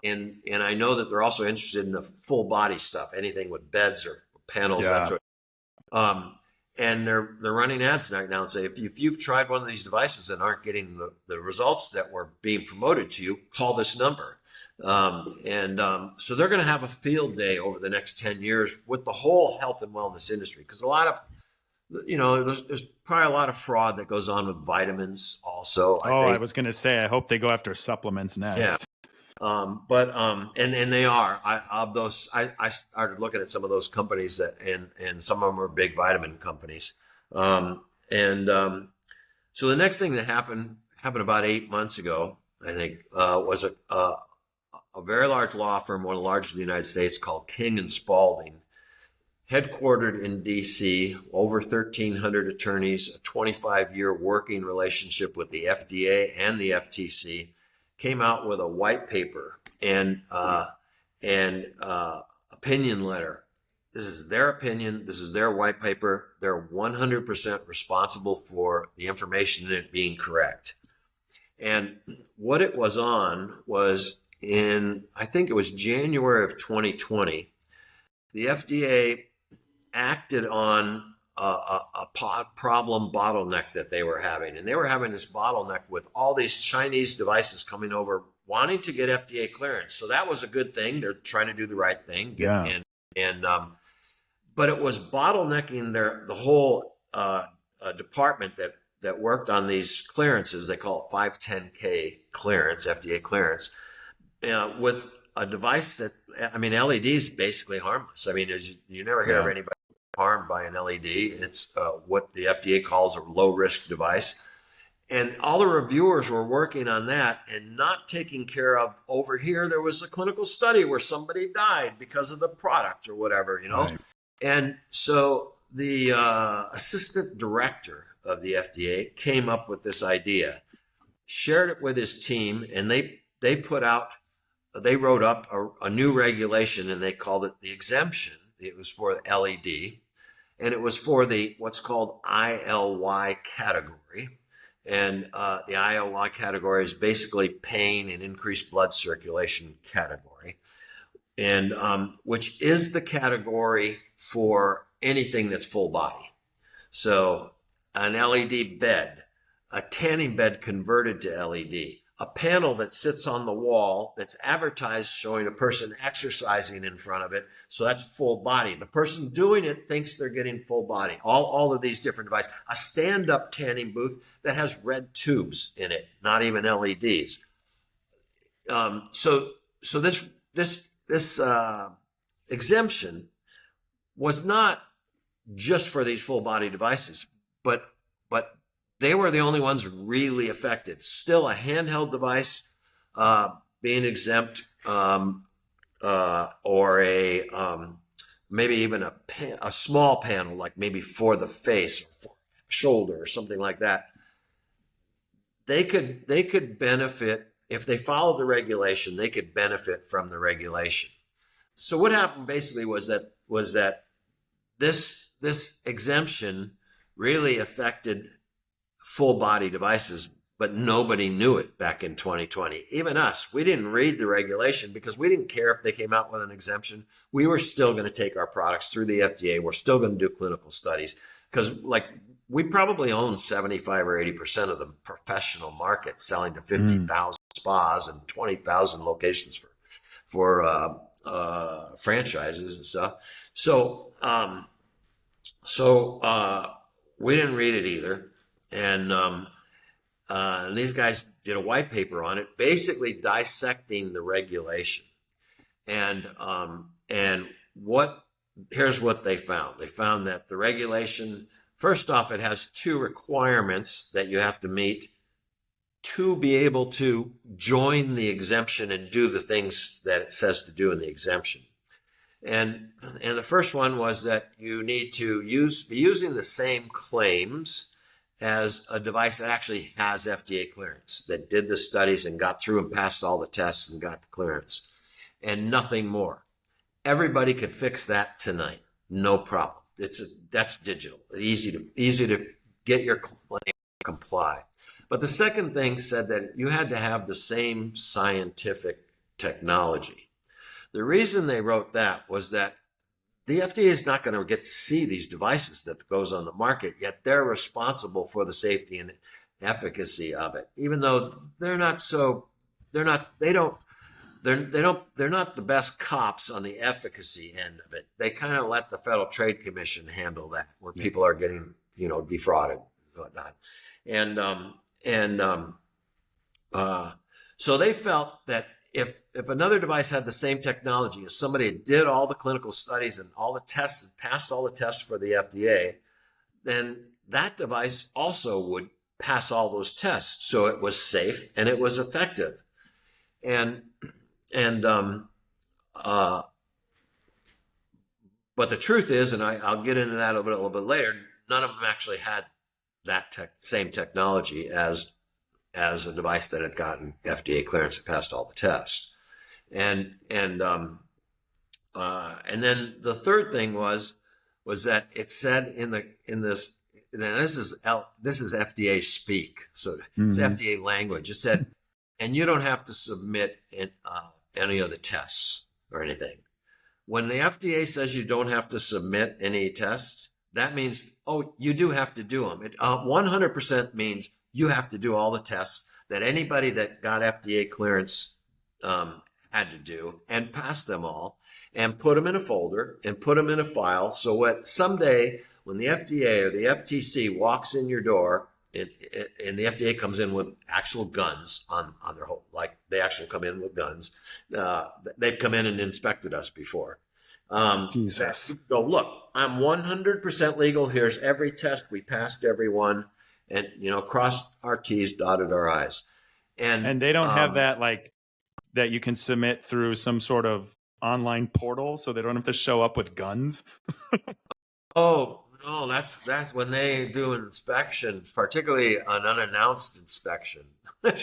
and I know that they're also interested in the full body stuff, anything with beds or panels, that sort of. And they're running ads right now and say, if you've tried one of these devices and aren't getting the results that were being promoted to you, call this number. So they're going to have a field day over the next 10 years with the whole health and wellness industry, because a lot of, there's probably a lot of fraud that goes on with vitamins also. I was going to say, I hope they go after supplements next. Yeah. And they are. I started looking at some of those companies and some of them are big vitamin companies. So the next thing that happened about 8 months ago, I think, was a very large law firm, one of the largest in the United States, called King and Spalding, headquartered in DC, over 1,300 attorneys, a 25-year working relationship with the FDA and the FTC, came out with a white paper and opinion letter. This is their opinion. This is their white paper. They're 100% responsible for the information in it being correct. And what it was on was I think it was January of 2020, the FDA acted on a problem bottleneck that they were having. And they were having this bottleneck with all these Chinese devices coming over, wanting to get FDA clearance. So that was a good thing. They're trying to do the right thing. Yeah. But it was bottlenecking the whole department that worked on these clearances. They call it 510K clearance, FDA clearance, with a device that, LED is basically harmless. You never hear of anybody harmed by an LED. It's what the FDA calls a low risk device. And all the reviewers were working on that and not taking care of, over here, there was a clinical study where somebody died because of the product or whatever, Right. And so the assistant director of the FDA came up with this idea, shared it with his team, and they wrote up a new regulation, and they called it the exemption. It was for LED, and it was for the what's called ILY category. And the ILY category is basically pain and increased blood circulation category, and which is the category for anything that's full body. So an LED bed, a tanning bed converted to LED, a panel that sits on the wall that's advertised showing a person exercising in front of it. So that's full body. The person doing it thinks they're getting full body. All of these different devices. A stand-up tanning booth that has red tubes in it, not even LEDs. So this exemption was not just for these full body devices, but they were the only ones really affected. Still, a handheld device being exempt or maybe even a small panel, like maybe for the face or for shoulder or something like that. They could benefit if they followed the regulation. They could benefit from the regulation. So what happened basically was that this exemption really affected full body devices, but nobody knew it back in 2020. Even us, we didn't read the regulation because we didn't care if they came out with an exemption. We were still going to take our products through the FDA. We're still going to do clinical studies because, like, we probably own 75 or 80% of the professional market, selling to 50,000 spas and 20,000 locations for franchises and stuff. So we didn't read it either. And these guys did a white paper on it, basically dissecting the regulation. And here's what they found. They found that the regulation, first off, it has two requirements that you have to meet to be able to join the exemption and do the things that it says to do in the exemption. And the first one was that you need to be using the same claims as a device that actually has FDA clearance, that did the studies and got through and passed all the tests and got the clearance, and nothing more. Everybody could fix that tonight, no problem. That's digital, easy to get your claim comply. But the second thing said that you had to have the same scientific technology. The reason they wrote that was that the FDA is not going to get to see these devices that goes on the market, yet they're responsible for the safety and efficacy of it, even though they're not the best cops on the efficacy end of it. They kind of let the Federal Trade Commission handle that, where people are getting, defrauded and whatnot. So they felt that if another device had the same technology, if somebody did all the clinical studies and all the tests and passed all the tests for the FDA, then that device also would pass all those tests. So it was safe and it was effective. But the truth is, and I'll get into that a little bit later, none of them actually had that same technology as a device that had gotten FDA clearance and passed all the tests. And then the third thing was that it said this is FDA speak, so it's FDA language. It said, and you don't have to submit any of the tests or anything. When the FDA says you don't have to submit any tests, that means, you do have to do them. It 100% means you have to do all the tests that anybody that got FDA clearance had to do, and pass them all and put them in a folder and put them in a file. So someday when the FDA or the FTC walks in your door and the FDA comes in with actual guns on their whole, like they actually come in with guns. They've come in and inspected us before. Jesus. Go, look, I'm 100% legal. Here's every test. We passed every one, and crossed our T's, dotted our I's. And they don't have that, like, that you can submit through some sort of online portal, so they don't have to show up with guns. Oh no, that's when they do an inspection, particularly an unannounced inspection. But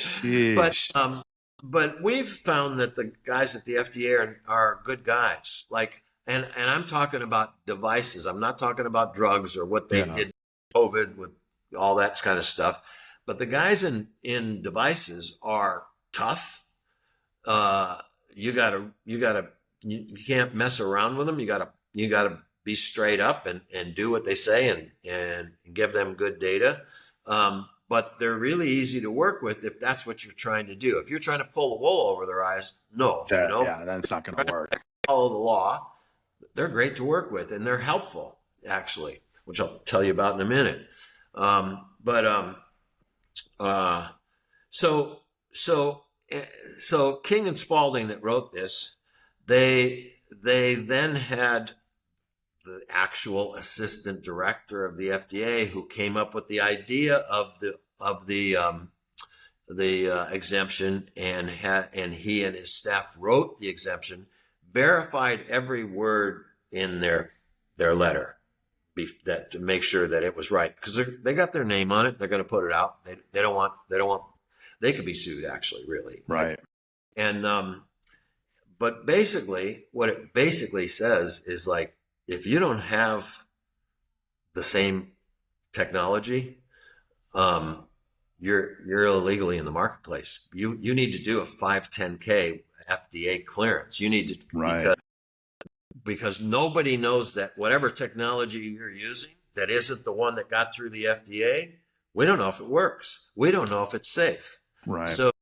we've found that the guys at the FDA are good guys. Like, and I'm talking about devices. I'm not talking about drugs or what they did COVID with all that kind of stuff. But the guys in devices are tough. You can't mess around with them. You gotta be straight up and do what they say and give them good data. But they're really easy to work with if that's what you're trying to do. If you're trying to pull the wool over their eyes, that's not going to work. Follow the law. They're great to work with, and they're helpful, actually, which I'll tell you about in a minute. So King and Spalding that wrote this, they then had the actual assistant director of the FDA who came up with the idea of the exemption, and he and his staff wrote the exemption, verified every word in their letter, that to make sure that it was right, because they got their name on it. They're going to put it out. They don't want they could be sued, actually, really. Right. And but basically, what it basically says is, like, if you don't have the same technology, you're illegally in the marketplace. You need to do a 510K FDA clearance. You need to, Right. because nobody knows that whatever technology you're using that isn't the one that got through the FDA, we don't know if it works. We don't know if it's safe. Right. So it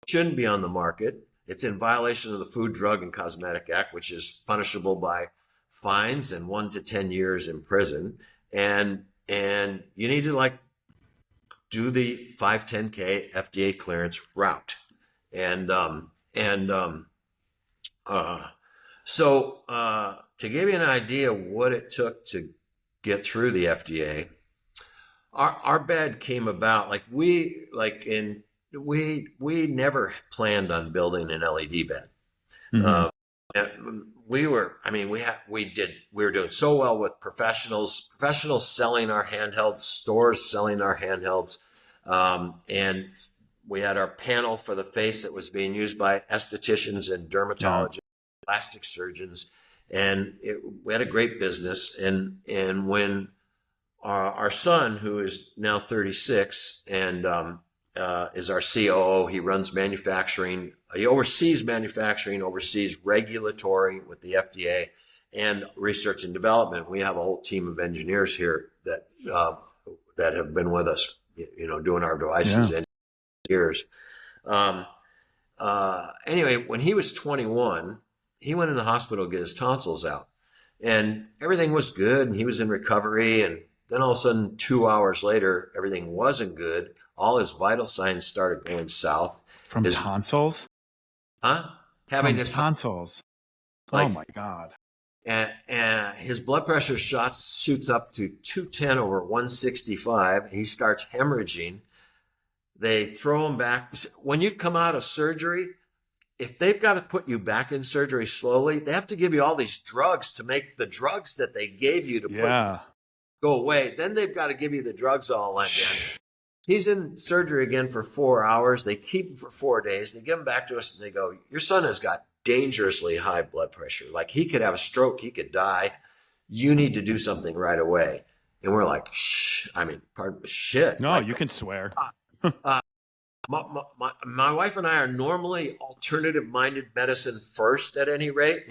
shouldn't be on the market. It's in violation of the Food, Drug, and Cosmetic Act, which is punishable by fines and 1 to 10 years in prison. And you need to, like, do the 510K FDA clearance route. So to give you an idea what it took to get through the FDA, our bed came about, like, we never planned on building an LED bed. We were doing so well with professionals selling our handhelds, stores selling our handhelds. And we had our panel for the face that was being used by estheticians and dermatologists, plastic surgeons. And we had a great business. And when our son, who is now 36 and is our COO, he runs manufacturing. He oversees manufacturing, oversees regulatory with the FDA, and research and development. We have a whole team of engineers here that have been with us, doing our devices in years. Anyway, when he was 21, he went in the hospital to get his tonsils out, and everything was good, and he was in recovery. And then all of a sudden, 2 hours later, everything wasn't good. All his vital signs started going south. From tonsils? Having his tonsils. Oh my God. And his blood pressure shoots up to 210 over 165. He starts hemorrhaging. They throw him back. When you come out of surgery, if they've got to put you back in surgery slowly, they have to give you all these drugs to make the drugs that they gave you to put go away. Then they've got to give you the drugs all again. He's in surgery again for 4 hours. They keep him for 4 days. They give him back to us and they go, your son has got dangerously high blood pressure. Like, he could have a stroke. He could die. You need to do something right away. And we're like, shit. No, like, you can swear. My wife and I are normally alternative-minded medicine first at any rate.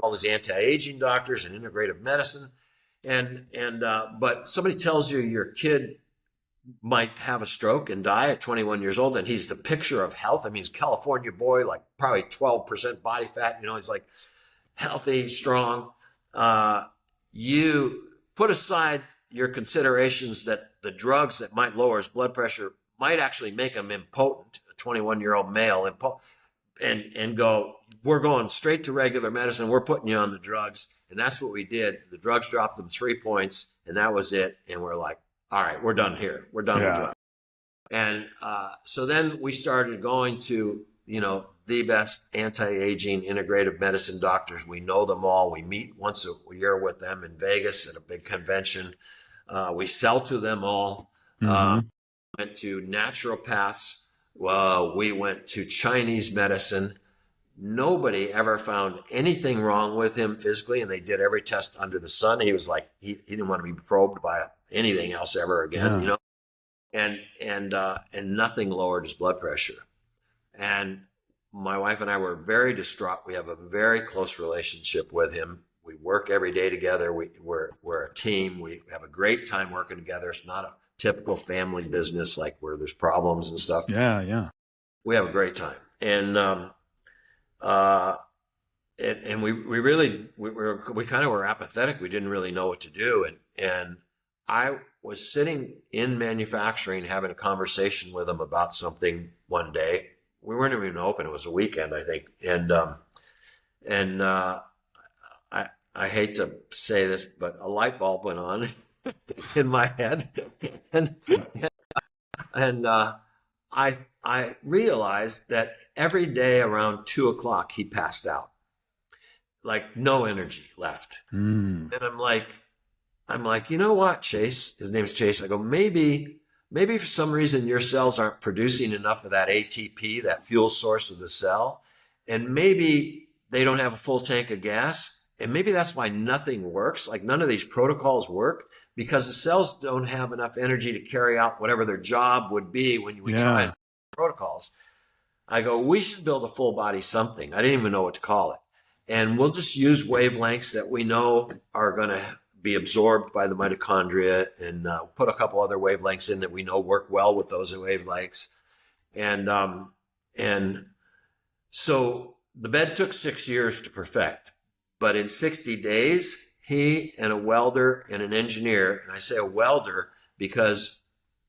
All these anti-aging doctors and integrative medicine. But somebody tells you your kid might have a stroke and die at 21 years old, and he's the picture of health. I mean, he's a California boy, like probably 12% body fat. He's like healthy, strong. You put aside your considerations that the drugs that might lower his blood pressure might actually make him impotent, a 21-year-old male, and go, we're going straight to regular medicine. We're putting you on the drugs. And that's what we did. The drugs dropped him 3 points, and that was it. And we're like, all right, we're done here. We're done with drugs. And so then we started going to, the best anti-aging integrative medicine doctors. We know them all. We meet once a year with them in Vegas at a big convention. We sell to them all. Went to naturopaths. We went to Chinese medicine. Nobody ever found anything wrong with him physically, and they did every test under the sun. He was like, he didn't want to be probed by anything else ever again, and nothing lowered his blood pressure. And my wife and I were very distraught. We have a very close relationship with him. We work every day together. We're a team. We have a great time working together. It's not a typical family business, like where there's problems and stuff. Yeah. We have a great time. And we kind of were apathetic. We didn't really know what to do. And I was sitting in manufacturing, having a conversation with him about something one day. We weren't even open. It was a weekend, I think. I hate to say this, but a light bulb went on in my head. And I realized that every day around 2 o'clock he passed out, like no energy left. And I'm like, you know what, Chase? His name's Chase. I go, maybe for some reason your cells aren't producing enough of that ATP, that fuel source of the cell, and maybe they don't have a full tank of gas, and maybe that's why nothing works. Like none of these protocols work because the cells don't have enough energy to carry out whatever their job would be when we try protocols. I go, we should build a full body something. I didn't even know what to call it. And we'll just use wavelengths that we know are going to be absorbed by the mitochondria, and put a couple other wavelengths in that we know work well with those wavelengths. And so the bed took 6 years to perfect, but in 60 days, he and a welder and an engineer, and I say a welder because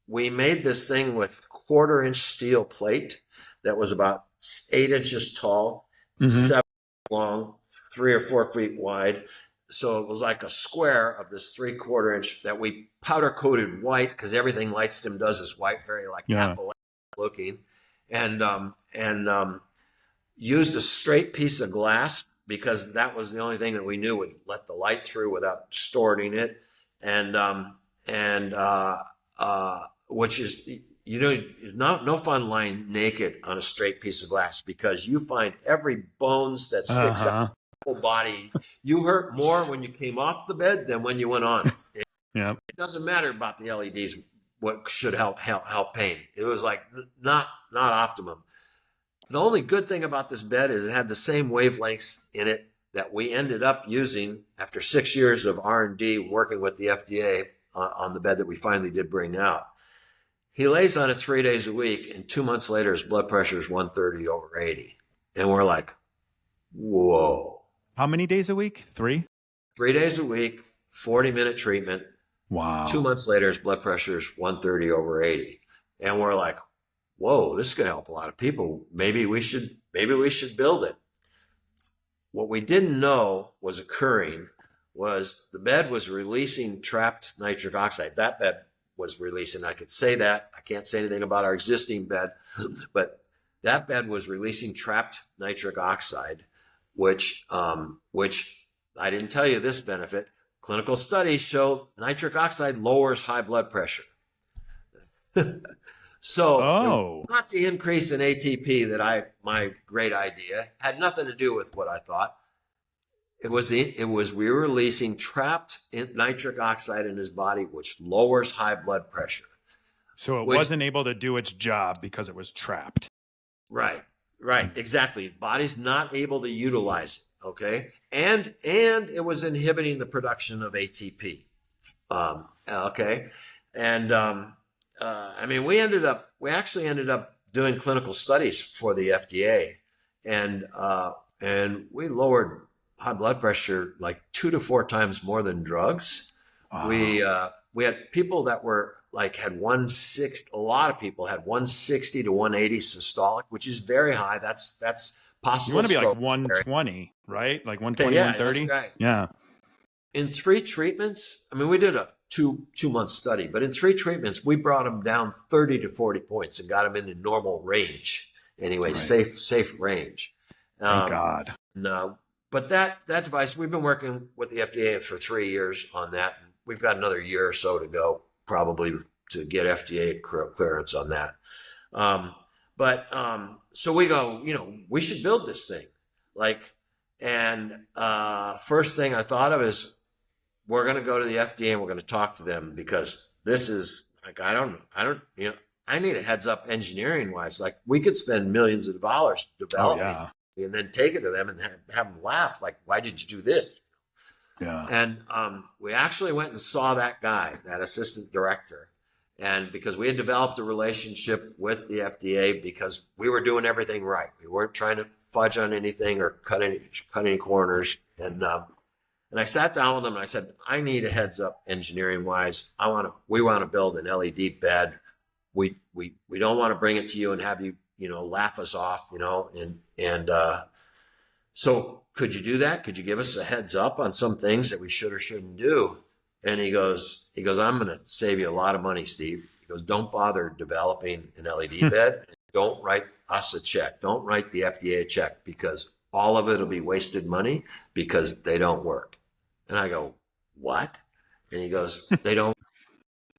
we made this thing with 1/4-inch steel plate that was about 8 inches tall, 7 long, 3 or 4 feet wide. So it was like a square of this 3/4 inch that we powder coated white because everything Lightstim does is white, very like apple looking, and used a straight piece of glass because that was the only thing that we knew would let the light through without distorting it, and which is, you know, no fun lying naked on a straight piece of glass because you find every bones that sticks out whole body. You hurt more when you came off the bed than when you went on. It doesn't matter about the LEDs. What should help pain? It was like not optimum. The only good thing about this bed is it had the same wavelengths in it that we ended up using after 6 years of R&D working with the FDA on the bed that we finally did bring out. He lays on it 3 days a week, and 2 months later, his blood pressure is 130/80. And we're like, whoa. How many days a week? 3? 3 days a week, 40-minute treatment. Wow. 2 months later, his blood pressure is 130/80. And we're like, whoa, this is going to help a lot of people. Maybe we should build it. What we didn't know was occurring was the bed was releasing trapped nitric oxide. That bed was releasing. I could say that. I can't say anything about our existing bed, but that bed was releasing trapped nitric oxide, which I didn't tell you this benefit. Clinical studies show nitric oxide lowers high blood pressure. So not the increase in ATP that my great idea had nothing to do with what I thought. It was we were releasing trapped nitric oxide in his body, which lowers high blood pressure. So it wasn't able to do its job because it was trapped. Right, exactly. The body's not able to utilize it, okay? And it was inhibiting the production of ATP, okay? And I mean, we actually ended up doing clinical studies for the FDA, and we lowered high blood pressure like 2 to 4 times more than drugs. Wow. We had people that were like had 160. A lot of people had 160 to 180 systolic, which is very high. That's possible. You want to be like 120, right? Like 120, 130. That's right. Yeah. In 3 treatments, I mean, we did a two-month study, but in 3 treatments, we brought them down 30 to 40 points and got them into normal range. Anyway, safe range. Thank God. No, but that device, we've been working with the FDA for 3 years on that. We've got another year or so to go, probably, to get FDA clearance on that. So we go, we should build this thing. First thing I thought of is we're going to go to the FDA and we're going to talk to them because this is like, I need a heads up engineering wise. Like we could spend millions of dollars developing and then take it to them and have them laugh. Like, why did you do this? Yeah. And we actually went and saw that guy, that assistant director. And because we had developed a relationship with the FDA because we were doing everything right. We weren't trying to fudge on anything or cut any corners. And I sat down with them and I said, I need a heads up engineering wise. We want to build an LED bed. We don't want to bring it to you and have you, laugh us off, so could you do that? Could you give us a heads up on some things that we should or shouldn't do? And he goes, I'm going to save you a lot of money, Steve. He goes, don't bother developing an LED bed. Don't write us a check. Don't write the FDA a check, because all of it will be wasted money because they don't work. And I go, what? And he goes, they don't.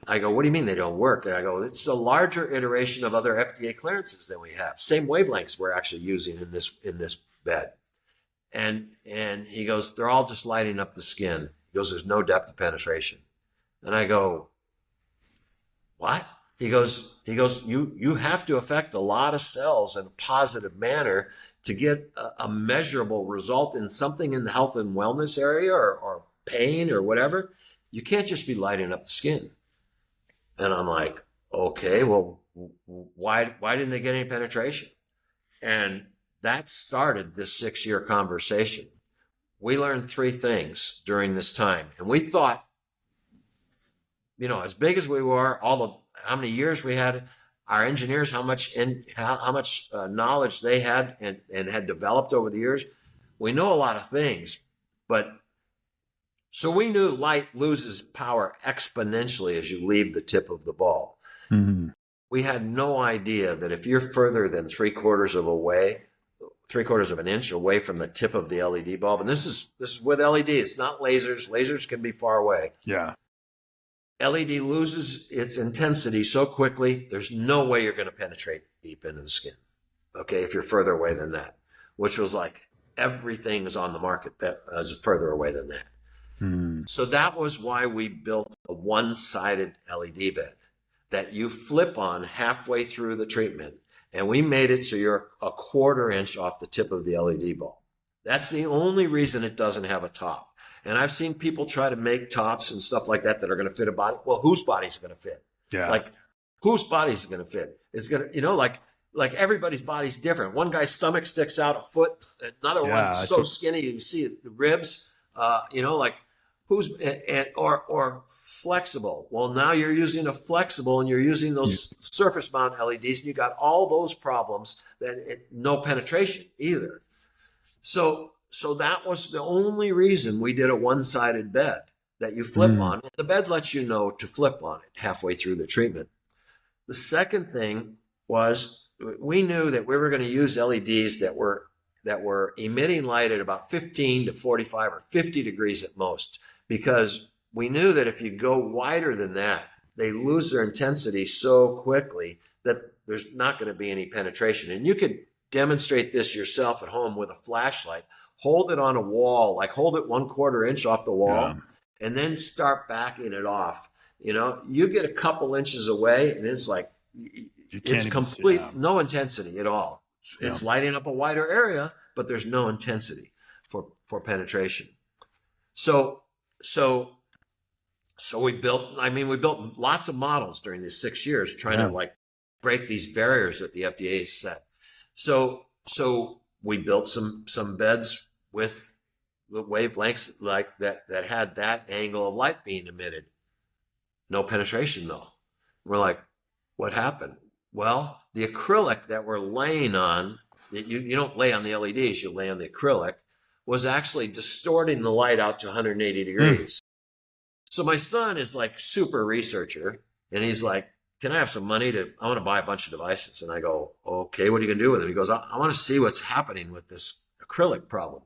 I go, what do you mean they don't work? And I go, it's a larger iteration of other FDA clearances than we have. Same wavelengths we're actually using in this bed. And he goes, they're all just lighting up the skin. He goes, there's no depth of penetration. And I go, what? He goes, you have to affect a lot of cells in a positive manner to get a measurable result in something in the health and wellness area, or pain or whatever. You can't just be lighting up the skin. And I'm like, okay, well, why didn't they get any penetration? And that started this 6-year conversation. We learned 3 things during this time. And we thought, as big as we were, how many years we had, our engineers, how much knowledge they had and had developed over the years. We know a lot of things, so we knew light loses power exponentially as you leave the tip of the bulb. Mm-hmm. We had no idea that if you're further than 3/4 of an inch away from the tip of the LED bulb, and this is with LED, it's not lasers. Lasers can be far away. Yeah. LED loses its intensity so quickly, there's no way you're going to penetrate deep into the skin. Okay, if you're further away than that, which was like everything is on the market that is further away than that. So that was why we built a one-sided LED bed that you flip on halfway through the treatment. And we made it so you're a 1/4 inch off the tip of the LED bulb. That's the only reason it doesn't have a top. And I've seen people try to make tops and stuff like that are going to fit a body. Well, whose body's going to fit? Yeah. Like, whose body's going to fit? It's going to, like everybody's body's different. One guy's stomach sticks out a foot. Another one's so skinny you see the ribs. Or flexible. Well, now you're using a flexible and you're using those surface mount LEDs, and you got all those problems no penetration either. So that was the only reason we did a one-sided bed that you flip on. And the bed lets you know to flip on it halfway through the treatment. The second thing was we knew that we were going to use LEDs that were emitting light at about 15 to 45 or 50 degrees at most, because we knew that if you go wider than that, they lose their intensity so quickly that there's not going to be any penetration. And you could demonstrate this yourself at home with a flashlight. Hold it on a wall, like hold it 1/4 inch off the wall, and then start backing it off. You get a couple inches away and it's like, it's complete, no intensity at all. It's lighting up a wider area, but there's no intensity for penetration. So we built lots of models during these 6 years trying to break these barriers that the FDA set. So we built some beds with the wavelengths like that had that angle of light being emitted. No penetration though. We're like, what happened? Well, the acrylic that we're laying on, you don't lay on the LEDs, you lay on the acrylic, was actually distorting the light out to 180 degrees. So my son is like super researcher, and he's like, can I have some money I want to buy a bunch of devices. And I go, okay, what are you going to do with them? He goes, I want to see what's happening with this acrylic problem.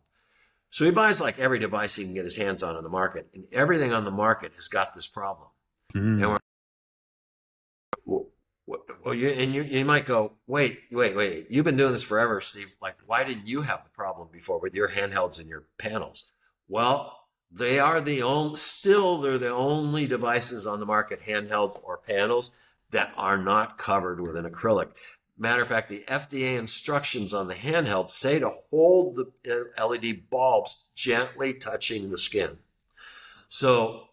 So he buys like every device he can get his hands on the market, and everything on the market has got this problem. And we're, well, you might go, wait, you've been doing this forever, Steve. Like, why didn't you have the problem before with your handhelds and your panels? Well, they're the only devices on the market, handheld or panels, that are not covered with an acrylic. Matter of fact, the FDA instructions on the handheld say to hold the LED bulbs gently touching the skin. So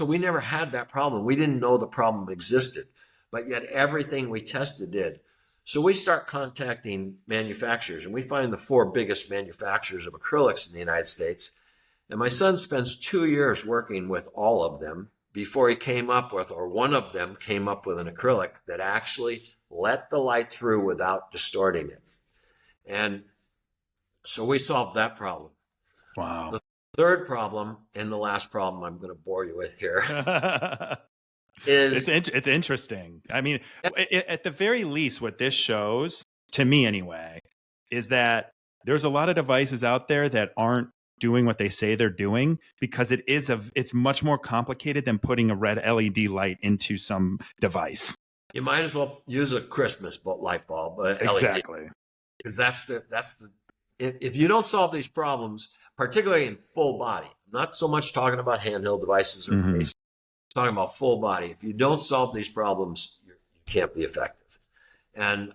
we never had that problem. We didn't know the problem existed, but yet everything we tested did. So we start contacting manufacturers, and we find the 4 biggest manufacturers of acrylics in the United States. And my son spends 2 years working with all of them before he came up with, or one of them came up with, an acrylic that actually let the light through without distorting it. And so we solved that problem. Wow. The third problem, and the last problem I'm going to bore you with here. is It's interesting. I mean, at the very least, what this shows, to me anyway, is that there's a lot of devices out there that aren't doing what they say they're doing, because it's much more complicated than putting a red LED light into some device. you might as well use a Christmas light bulb, LED, Exactly. because if you don't solve these problems, particularly in full body, I'm not so much talking about handheld devices or Mhm. face, I'm talking about full body. If you don't solve these problems, you can't be effective. And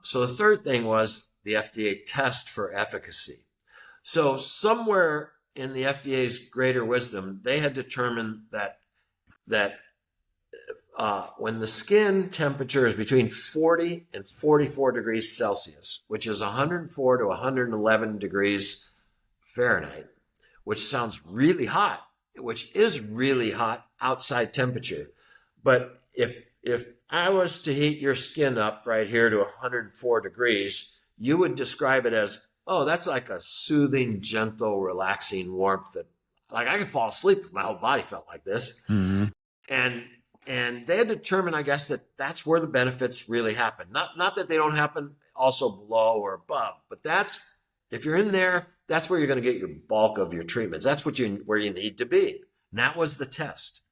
so the third thing was the FDA test for efficacy. So somewhere in the FDA's greater wisdom, they had determined that when the skin temperature is between 40 and 44 degrees Celsius, which is 104 to 111 degrees Fahrenheit, which sounds really hot, which is really hot outside temperature. But if I was to heat your skin up right here to 104 degrees, you would describe it as, oh, that's like a soothing, gentle, relaxing warmth that, like, I could fall asleep if my whole body felt like this. Mm-hmm. And they had determined, I guess, that that's where the benefits really happen. Not that they don't happen also below or above, but if you're in there, that's where you're going to get your bulk of your treatments. That's where you need to be. And that was the test.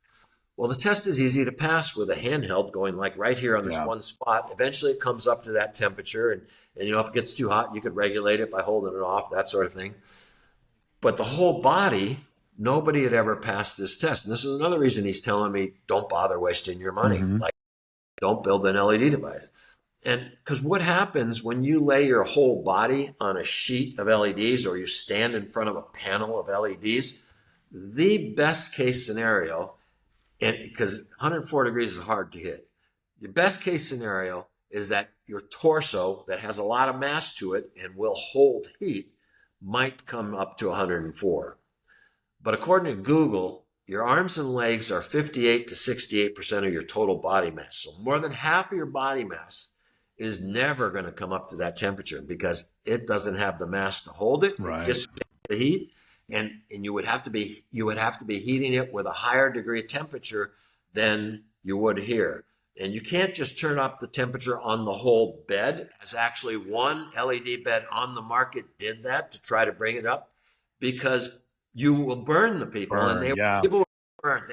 Well, the test is easy to pass with a handheld going like right here on this one spot. Eventually it comes up to that temperature, and if it gets too hot, you could regulate it by holding it off, that sort of thing. But the whole body, nobody had ever passed this test. And this is another reason he's telling me, don't bother wasting your money. Mm-hmm. Like, don't build an LED device. And because what happens when you lay your whole body on a sheet of LEDs, or you stand in front of a panel of LEDs, the best case scenario, and because 104 degrees is hard to hit, the best case scenario is that your torso, that has a lot of mass to it and will hold heat, might come up to 104. But according to Google, your arms and legs are 58 to 68% of your total body mass. So more than half of your body mass is never going to come up to that temperature, because it doesn't have the mass to hold it. Right. It dissipates the heat, and you would have to be heating it with a higher degree of temperature than you would here. And you can't just turn up the temperature on the whole bed, as actually one LED bed on the market did that to try to bring it up, because you will burn the people. People were burned.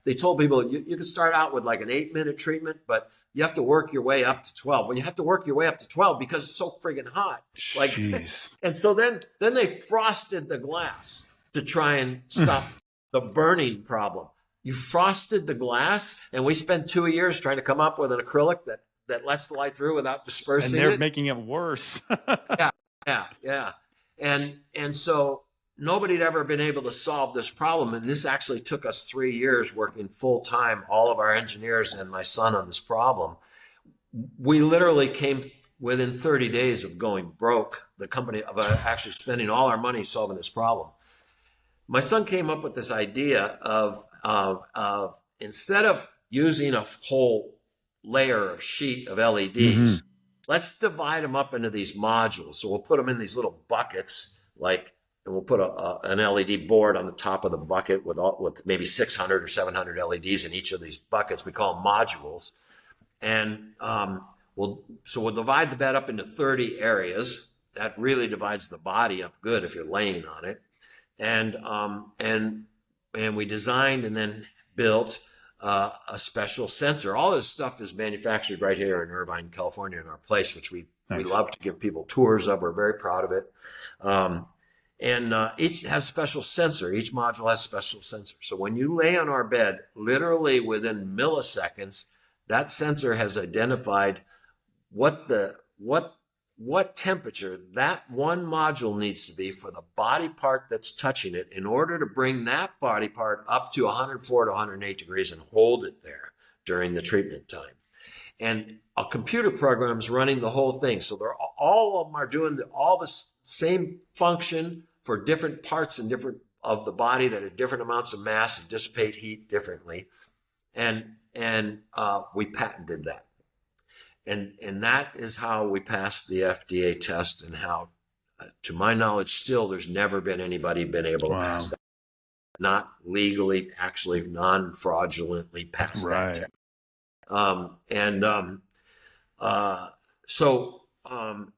They told people you can start out with like an 8-minute treatment, but you have to work your way up to 12. Well, you have to work your way up to 12 because it's so friggin' hot. Like, and so then they frosted the glass to try and stop the burning problem. You frosted the glass, and we spent 2 years trying to come up with an acrylic that lets the light through without dispersing it. And they're making it worse. Yeah. And so nobody had ever been able to solve this problem. And this actually took us 3 years working full time, all of our engineers and my son, on this problem. We literally came within 30 days of going broke, the company, of actually spending all our money solving this problem. My son came up with this idea of instead of using a whole layer of sheet of LEDs, let's divide them up into these modules. So we'll put them in these little buckets, and we'll put an LED board on the top of the bucket with maybe 600 or 700 LEDs in each of these buckets. We call them modules. And we'll divide the bed up into 30 areas. That really divides the body up good if you're laying on it. And we designed and then built a special sensor. All this stuff is manufactured right here in Irvine, California, in our place, which we love to give people tours of. We're very proud of it. And each has a special sensor. Each module has a special sensor. So when you lay on our bed, literally within milliseconds, that sensor has identified what temperature that one module needs to be for the body part that's touching it, in order to bring that body part up to 104 to 108 degrees and hold it there during the treatment time. And a computer program is running the whole thing. So all of them are doing all the same function for different parts and different of the body that have different amounts of mass and dissipate heat differently. And we patented that. And that is how we passed the FDA test, and how, to my knowledge, still there's never been anybody been able to pass that. not legally, actually non-fraudulently pass that test. And so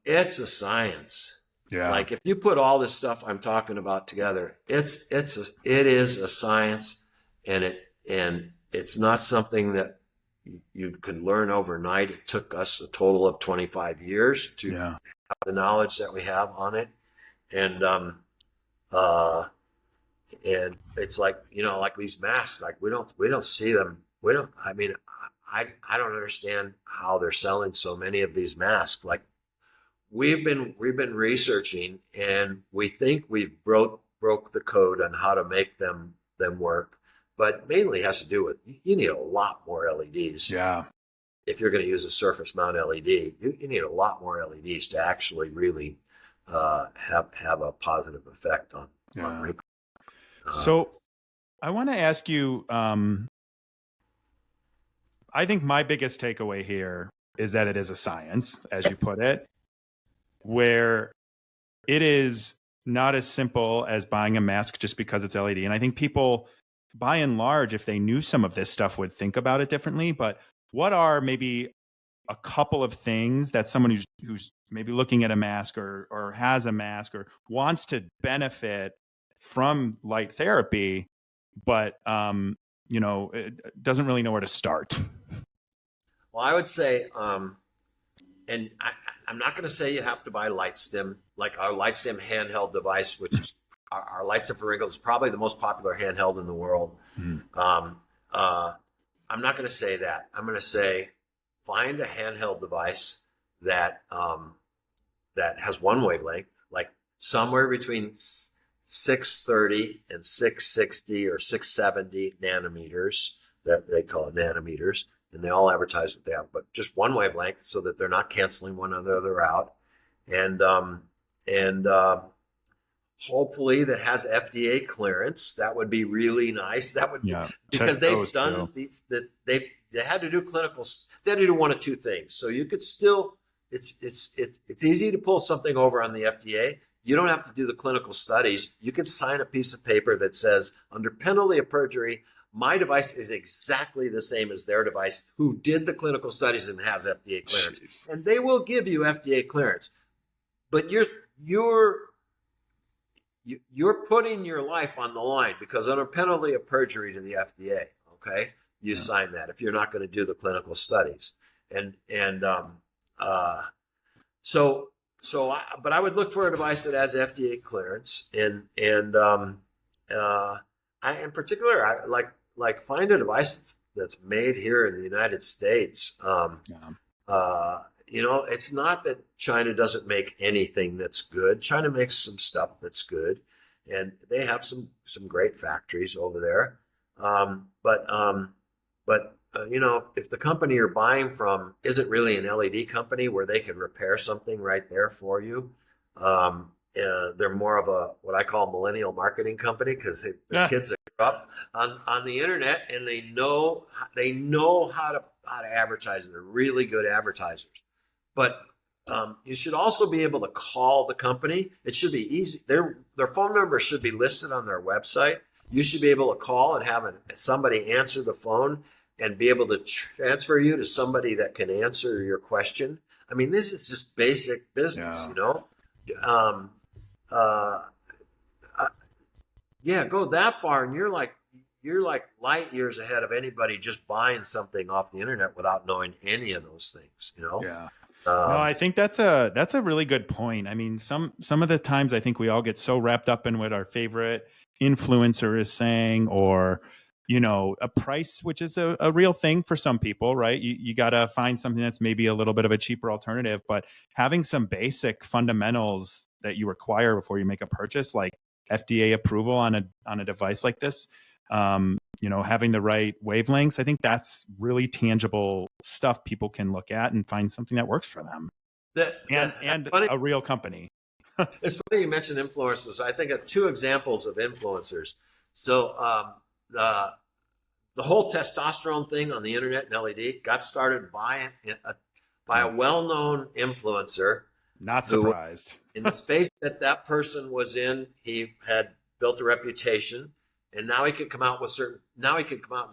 it's a science. Yeah. Like if you put all this stuff I'm talking about together, it is a science, and it's not something that you could learn overnight. It took us a total of 25 years to have the knowledge that we have on it. And it's like, like these masks, like we don't see them. I don't understand how they're selling so many of these masks. Like we've been researching, and we think we've broke the code on how to make them work, but mainly has to do with you need a lot more LEDs. Yeah. If you're going to use a surface mount LED, you need a lot more LEDs to actually really have a positive effect on wrinkles. So I want to ask you, I think my biggest takeaway here is that it is a science, as you put it, where it is not as simple as buying a mask just because it's LED. And I think people, by and large, if they knew some of this stuff, would think about it differently. But what are maybe a couple of things that someone who's maybe looking at a mask or has a mask or wants to benefit from light therapy, but it doesn't really know where to start? Well, I would say, and I'm not going to say you have to buy LightStim, like our LightStim handheld device, which is our LightStim for wrinkles is probably the most popular handheld in the world. I'm not going to say that. I'm going to say find a handheld device that has one wavelength, like somewhere between 630 and 660 or 670 nanometers. That they call it nanometers, and they all advertise what they have, but just one wavelength so that they're not canceling one another out. And hopefully that has FDA clearance. That would be really nice. That would be, because they've done they had to do clinicals. They had to do one of two things. So you could still, it's easy to pull something over on the FDA. You don't have to do the clinical studies. You can sign a piece of paper that says, under penalty of perjury, my device is exactly the same as their device, who did the clinical studies and has FDA clearance. Jeez. And they will give you FDA clearance. But you're putting your life on the line, because under penalty of perjury to the FDA, okay, you sign that if you're not going to do the clinical studies. But I would look for a device that has FDA clearance, and I, in particular, I like find a device that's made here in the United States. It's not that China doesn't make anything that's good. China makes some stuff that's good, and they have some great factories over there. If the company you're buying from isn't really an LED company where they can repair something right there for you, they're more of a what I call millennial marketing company, because the kids that grew up on the internet, and they know how to advertise. They're really good advertisers. But you should also be able to call the company. It should be easy. Their phone number should be listed on their website. You should be able to call and have somebody answer the phone and be able to transfer you to somebody that can answer your question. I mean, this is just basic business, go that far, and you're like light years ahead of anybody just buying something off the internet without knowing any of those things, No, I think that's a really good point. I mean, some of the times I think we all get so wrapped up in what our favorite influencer is saying, or a price, which is a real thing for some people, right? You got to find something that's maybe a little bit of a cheaper alternative, but having some basic fundamentals that you require before you make a purchase, like FDA approval on a device like this, having the right wavelengths, I think that's really tangible stuff people can look at and find something that works for them. And a real company. It's funny you mentioned influencers. I think of two examples of influencers. So the whole testosterone thing on the internet and LED got started by a well-known influencer. Not surprised. In the space that person was in, he had built a reputation, And now he could come out and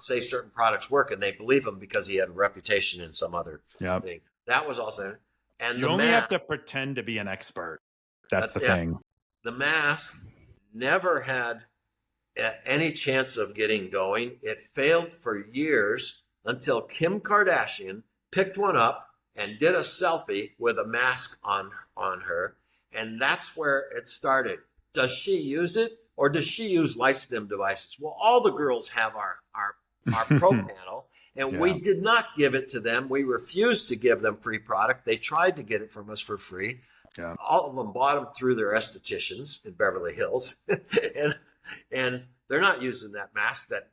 say certain products work, and they believe him because he had a reputation in some other thing. That was also, and you only have to pretend to be an expert. That's the thing. The mask never had any chance of getting going. It failed for years until Kim Kardashian picked one up and did a selfie with a mask on her. And that's where it started. Does she use it, or does she use LightStim devices? Well, all the girls have our Pro panel, and we did not give it to them. We refused to give them free product. They tried to get it from us for free. Yeah. All of them bought them through their estheticians in Beverly Hills, and they're not using that mask that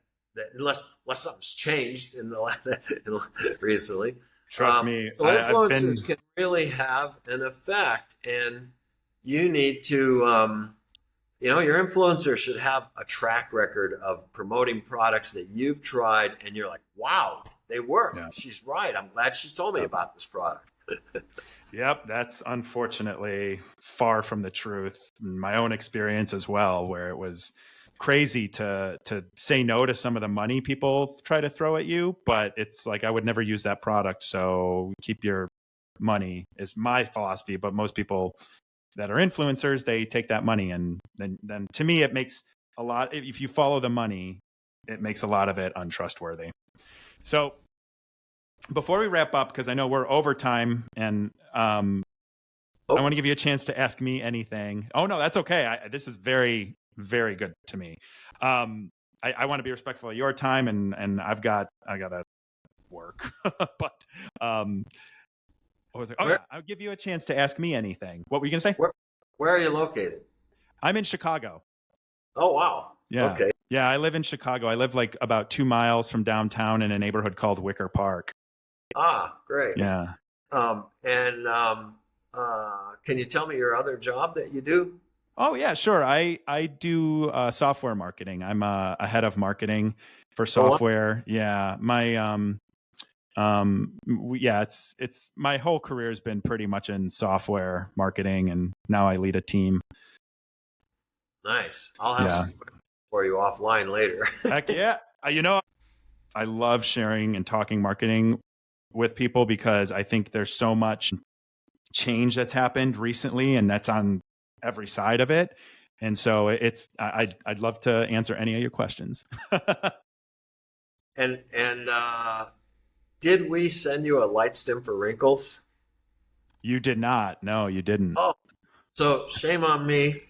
unless something's changed in recently. Trust me, so influencers can really have an effect, and you need to, your influencer should have a track record of promoting products that you've tried, and you're like, wow, they work. Yeah. She's right. I'm glad she told me about this product. Yep, that's unfortunately far from the truth. My own experience as well, where it was crazy to say no to some of the money people try to throw at you, but it's like, I would never use that product, so keep your money is my philosophy. But most people that are influencers, they take that money, and then to me it makes a lot, if you follow the money, it makes a lot of it untrustworthy. So before we wrap up, because I know we're over time, and I want to give you a chance to ask me anything. Oh no, that's okay. This is very, very good to me. I want to be respectful of your time, and I gotta work. But I was like, I'll give you a chance to ask me anything. What were you gonna say? Where are you located? I'm in Chicago. Oh wow. Yeah. Okay. Yeah, I live in Chicago. I live like about 2 miles from downtown in a neighborhood called Wicker Park. Ah, great. Yeah. Can you tell me your other job that you do? Oh yeah, sure. I do software marketing. I'm a head of marketing for software. Yeah, my it's my whole career has been pretty much in software marketing, and now I lead a team. Nice. I'll have some for you offline later. Heck yeah. I love sharing and talking marketing with people, because I think there's so much change that's happened recently, and that's on every side of it. And so I'd love to answer any of your questions. And did we send you a LightStim for wrinkles? You did not. No, you didn't. Oh, so shame on me.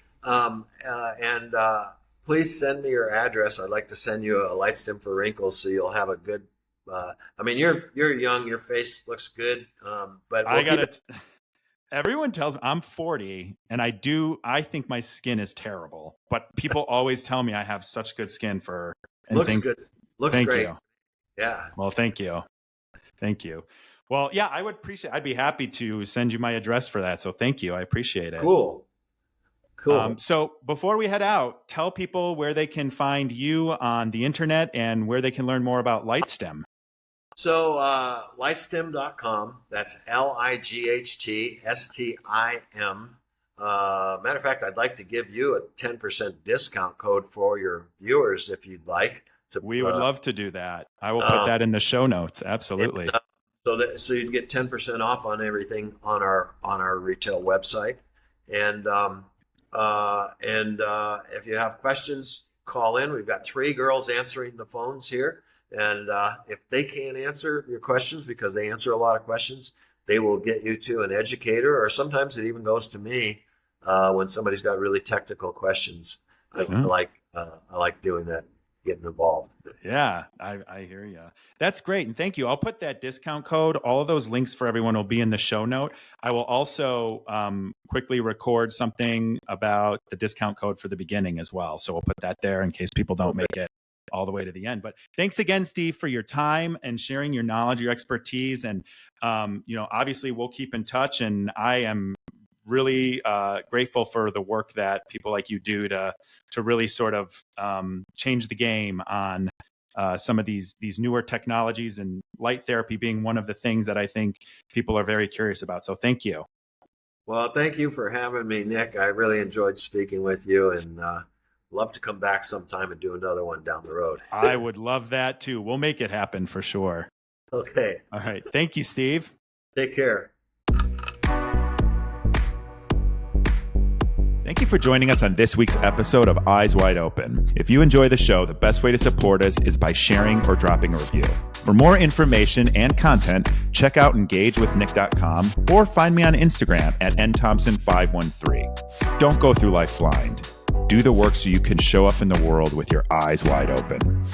Please send me your address. I'd like to send you a LightStim for wrinkles, so you'll have a good. You're young. Your face looks good. But everyone tells me I'm 40, and I think my skin is terrible, but people always tell me I have such good skin looks good. Looks great. You. Yeah. Well, thank you. Thank you. Well, yeah, I'd be happy to send you my address for that. So thank you. I appreciate it. Cool. So before we head out, tell people where they can find you on the internet and where they can learn more about LightStim. So lightstim.com, that's LIGHTSTIM. Matter of fact, I'd like to give you a 10% discount code for your viewers if you'd like. We would love to do that. I will put that in the show notes. Absolutely. So you'd get 10% off on everything on our retail website. And if you have questions, call in. We've got 3 girls answering the phones here. And if they can't answer your questions, because they answer a lot of questions, they will get you to an educator, or sometimes it even goes to me when somebody's got really technical questions. I like doing that, getting involved. Yeah, I hear you. That's great. And thank you. I'll put that discount code. All of those links for everyone will be in the show note. I will also quickly record something about the discount code for the beginning as well. So we'll put that there in case people don't make it all the way to the end. But thanks again, Steve, for your time and sharing your knowledge, your expertise. And, obviously we'll keep in touch. And I am really grateful for the work that people like you do to really sort of change the game on some of these newer technologies, and light therapy being one of the things that I think people are very curious about. So thank you. Well, thank you for having me, Nick. I really enjoyed speaking with you, and love to come back sometime and do another one down the road. I would love that too. We'll make it happen for sure. Okay. All right. Thank you, Steve. Take care. Thank you for joining us on this week's episode of Eyes Wide Open. If you enjoy the show, the best way to support us is by sharing or dropping a review. For more information and content, check out engagewithnick.com or find me on Instagram at nthompson513. Don't go through life blind. Do the work so you can show up in the world with your eyes wide open.